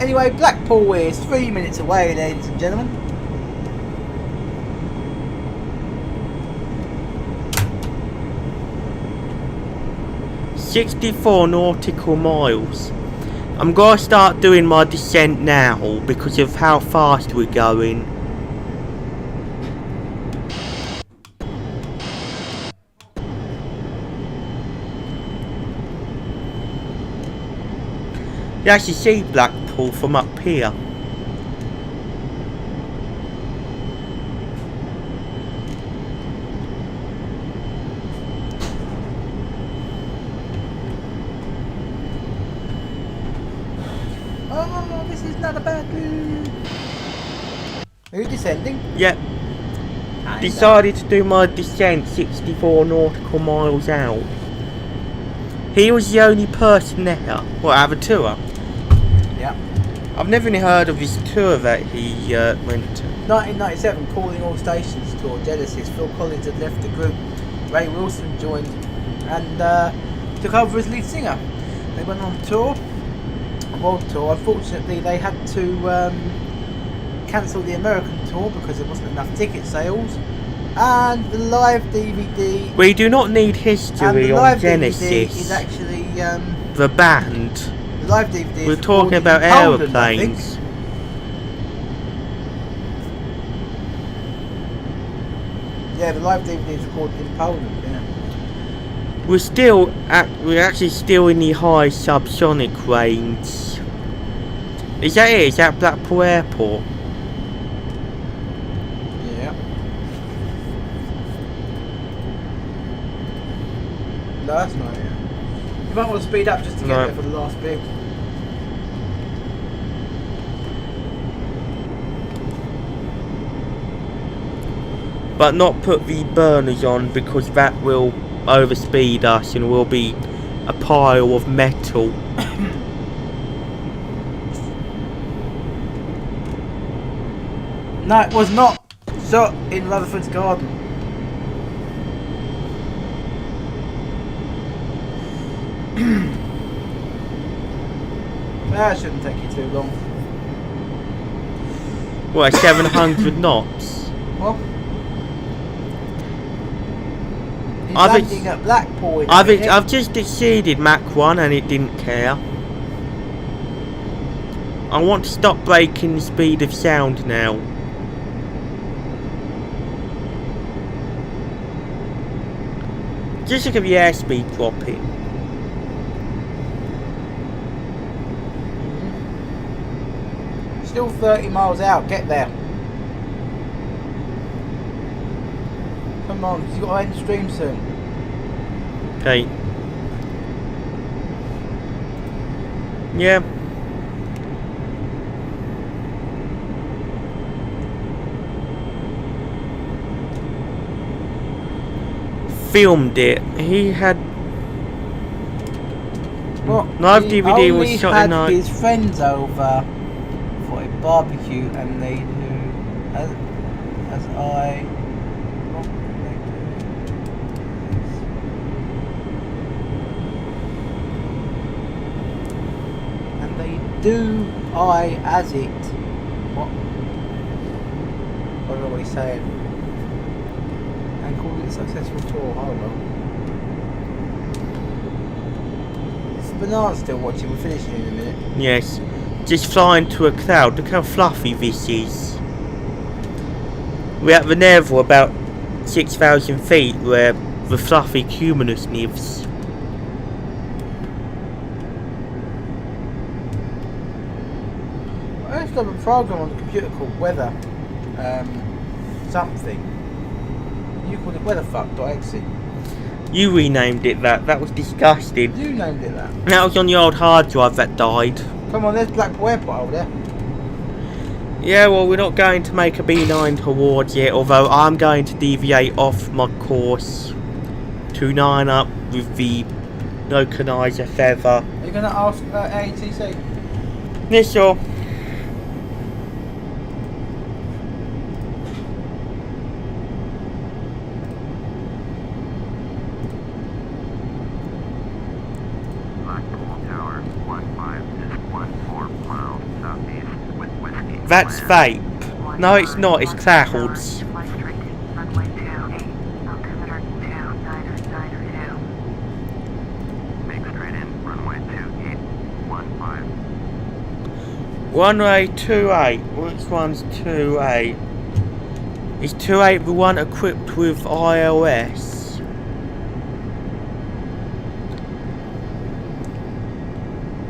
Speaker 2: Anyway, Blackpool is 3 minutes away, ladies and gentlemen.
Speaker 1: .64 nautical miles. I'm gonna start doing my descent now because of how fast we're going. You actually see Blackpool from up here.
Speaker 2: Oh, this is not a bad move. Are you descending?
Speaker 1: Yep.
Speaker 2: And,
Speaker 1: decided to do my descent 64 nautical miles out. He was the only person there. Well, out of a tour.
Speaker 2: Yeah.
Speaker 1: I've never even heard of his tour that he went to.
Speaker 2: 1997, Calling All Stations tour, Genesis. Phil Collins had left the group. Ray Wilson joined and took over as lead singer. They went on tour, a world tour. Unfortunately, they had to cancel the American tour because there wasn't enough ticket sales. And the live DVD.
Speaker 1: We do not need history on Genesis.
Speaker 2: DVD is actually
Speaker 1: the band.
Speaker 2: the live DVD.
Speaker 1: We're
Speaker 2: is
Speaker 1: talking
Speaker 2: recorded
Speaker 1: about
Speaker 2: in Poland, I think.
Speaker 1: aeroplanes.
Speaker 2: Yeah, the live DVD is recorded in Poland. Yeah.
Speaker 1: We're actually still in the high subsonic range. Is that it? Is that Blackpool Airport?
Speaker 2: Yeah. No, that's not it. You might want to speed up just to get
Speaker 1: No.
Speaker 2: there for the last bit.
Speaker 1: But not put the burners on because that will overspeed us and will be a pile of metal.
Speaker 2: No, it was not shot in Rutherford's garden. That shouldn't take you too long.
Speaker 1: What, 700 knots?
Speaker 2: Well, he's
Speaker 1: I've
Speaker 2: landing at Blackpool in a minute.
Speaker 1: I've just exceeded Mach 1 and it didn't care. I want to stop breaking the speed of sound now. Just look at the airspeed dropping.
Speaker 2: Still 30 miles out, get there. Come on, you've got to end stream soon.
Speaker 1: Okay. Yeah. Filmed it. He had
Speaker 2: Well,
Speaker 1: live
Speaker 2: he
Speaker 1: DVD was
Speaker 2: only
Speaker 1: shot
Speaker 2: had
Speaker 1: in night.
Speaker 2: his friends over for a barbecue, and they do as I. What did they do? And they do I as it. What? I don't know what he's saying. And called it a successful tour. I don't know. Banana's still watching, we're finishing in a minute.
Speaker 1: Yes. Just flying to a cloud. Look how fluffy this is. We're at the Neville, about 6,000 feet, where the fluffy cumulus lives.
Speaker 2: I used to have a program on the computer called Weather something. You called it weatherfuck.exe.
Speaker 1: You renamed it that. That was disgusting.
Speaker 2: You named it that.
Speaker 1: That was on the old hard drive that died.
Speaker 2: Come on, there's Blackpool Airport over there.
Speaker 1: Yeah, well, we're not going to make a B9 towards it, although I'm going to deviate off my course to line up with the localizer feather.
Speaker 2: Are you going to ask ATC?
Speaker 1: Yes, sure. That's vape. No, it's not. It's clouds. Runway 28. Which one's 28? Is 28 the one equipped with iOS?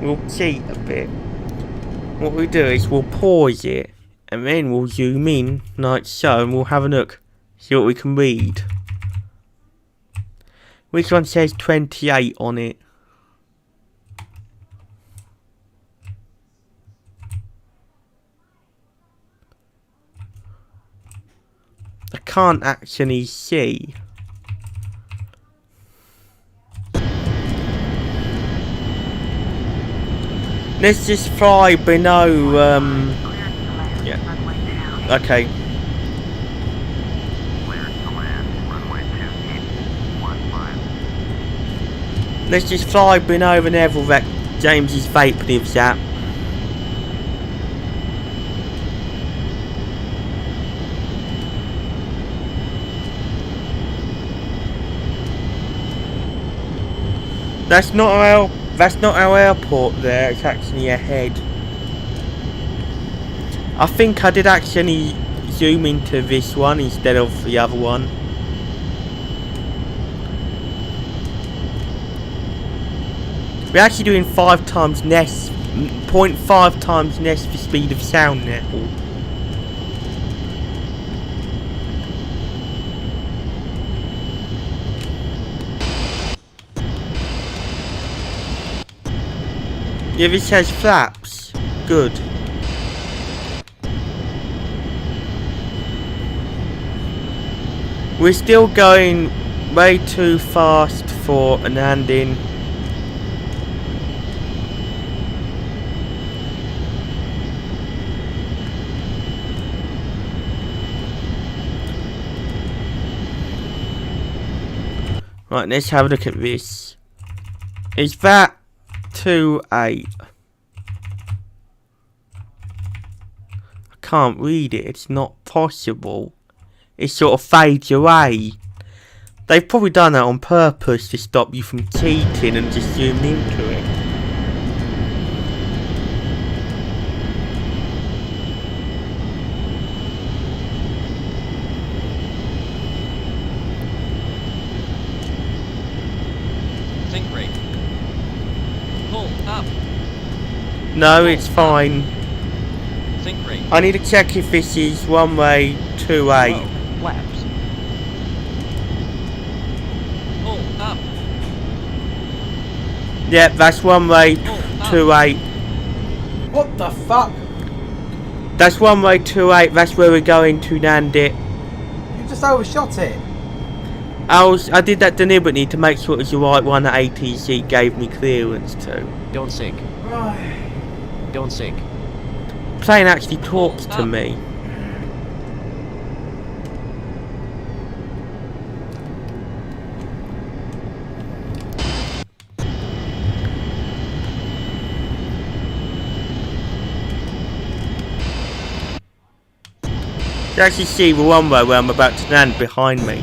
Speaker 1: We'll cheat a bit. What we do is we'll pause it and then we'll zoom in like so and we'll have a look. See what we can read. Which one says 28 on it? I can't actually see. Let's just fly below, yeah. Okay. Let's just fly below the level that James's vape lives at. That's not our airport there, it's actually ahead. I think I did actually zoom into this one instead of the other one. We're actually doing 5 times less, 0.5 times less the speed of sound now. Yeah, this has flaps. Good. We're still going way too fast for a landing. Right, let's have a look at this. Is that 2.8? I can't read it, it's not possible. It sort of fades away. They've probably done that on purpose to stop you from cheating and just zoom into it.
Speaker 4: Sink rate. Pull up.
Speaker 1: No, it's fine.
Speaker 4: Sink rate.
Speaker 1: I need to check if this is runway 28.
Speaker 5: Low. Flaps.
Speaker 4: Pull up.
Speaker 1: Yep, that's runway
Speaker 4: Pull up.
Speaker 1: 28.
Speaker 2: What the fuck?
Speaker 1: That's runway 28, that's where we're going to land it.
Speaker 2: You just overshot it.
Speaker 1: I did that deliberately to make sure it was the right one that ATC gave me clearance to.
Speaker 5: Don't sink.
Speaker 2: Right.
Speaker 5: Don't sink.
Speaker 1: Plane actually talks to me. You actually see the runway where I'm about to land behind me.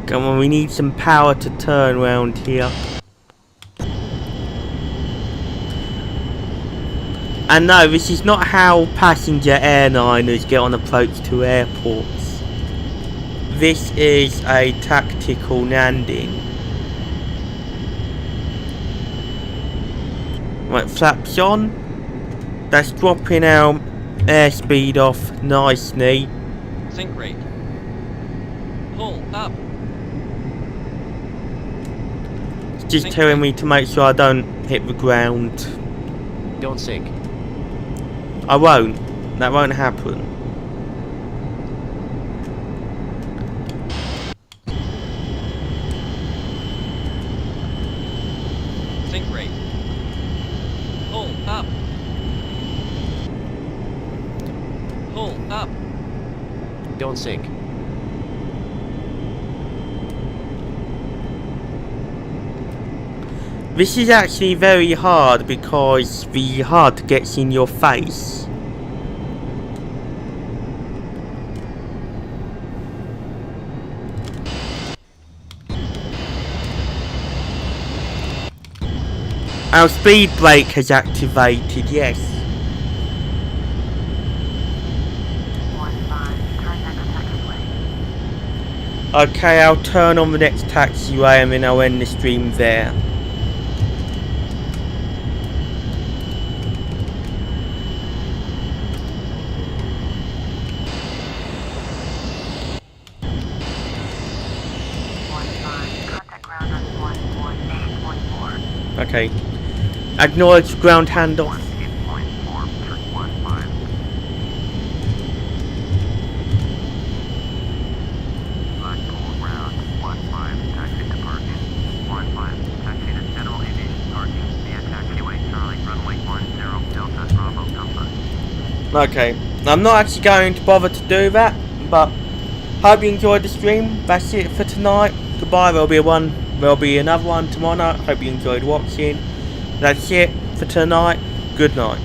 Speaker 1: Come on, we need some power to turn around here. And no, this is not how passenger airliners get on approach to airports. This is a tactical landing. Right, flaps on. That's dropping our airspeed off nicely.
Speaker 4: Sink rate. Pull up.
Speaker 1: It's just telling me to make sure I don't hit the ground.
Speaker 5: Don't sink.
Speaker 1: I won't. That won't happen.
Speaker 4: Sink rate. Pull up. Pull up.
Speaker 5: Don't sink.
Speaker 1: This is actually very hard because the HUD gets in your face. Our speed brake has activated, yes. Okay, I'll turn on the next taxiway and then I'll end the stream there. Okay. Acknowledge ground handoff. Okay, I'm not actually going to bother to do that, but hope you enjoyed the stream. That's it for tonight. Goodbye. There'll be another one tomorrow night. Hope you enjoyed watching. That's it for tonight. Good night.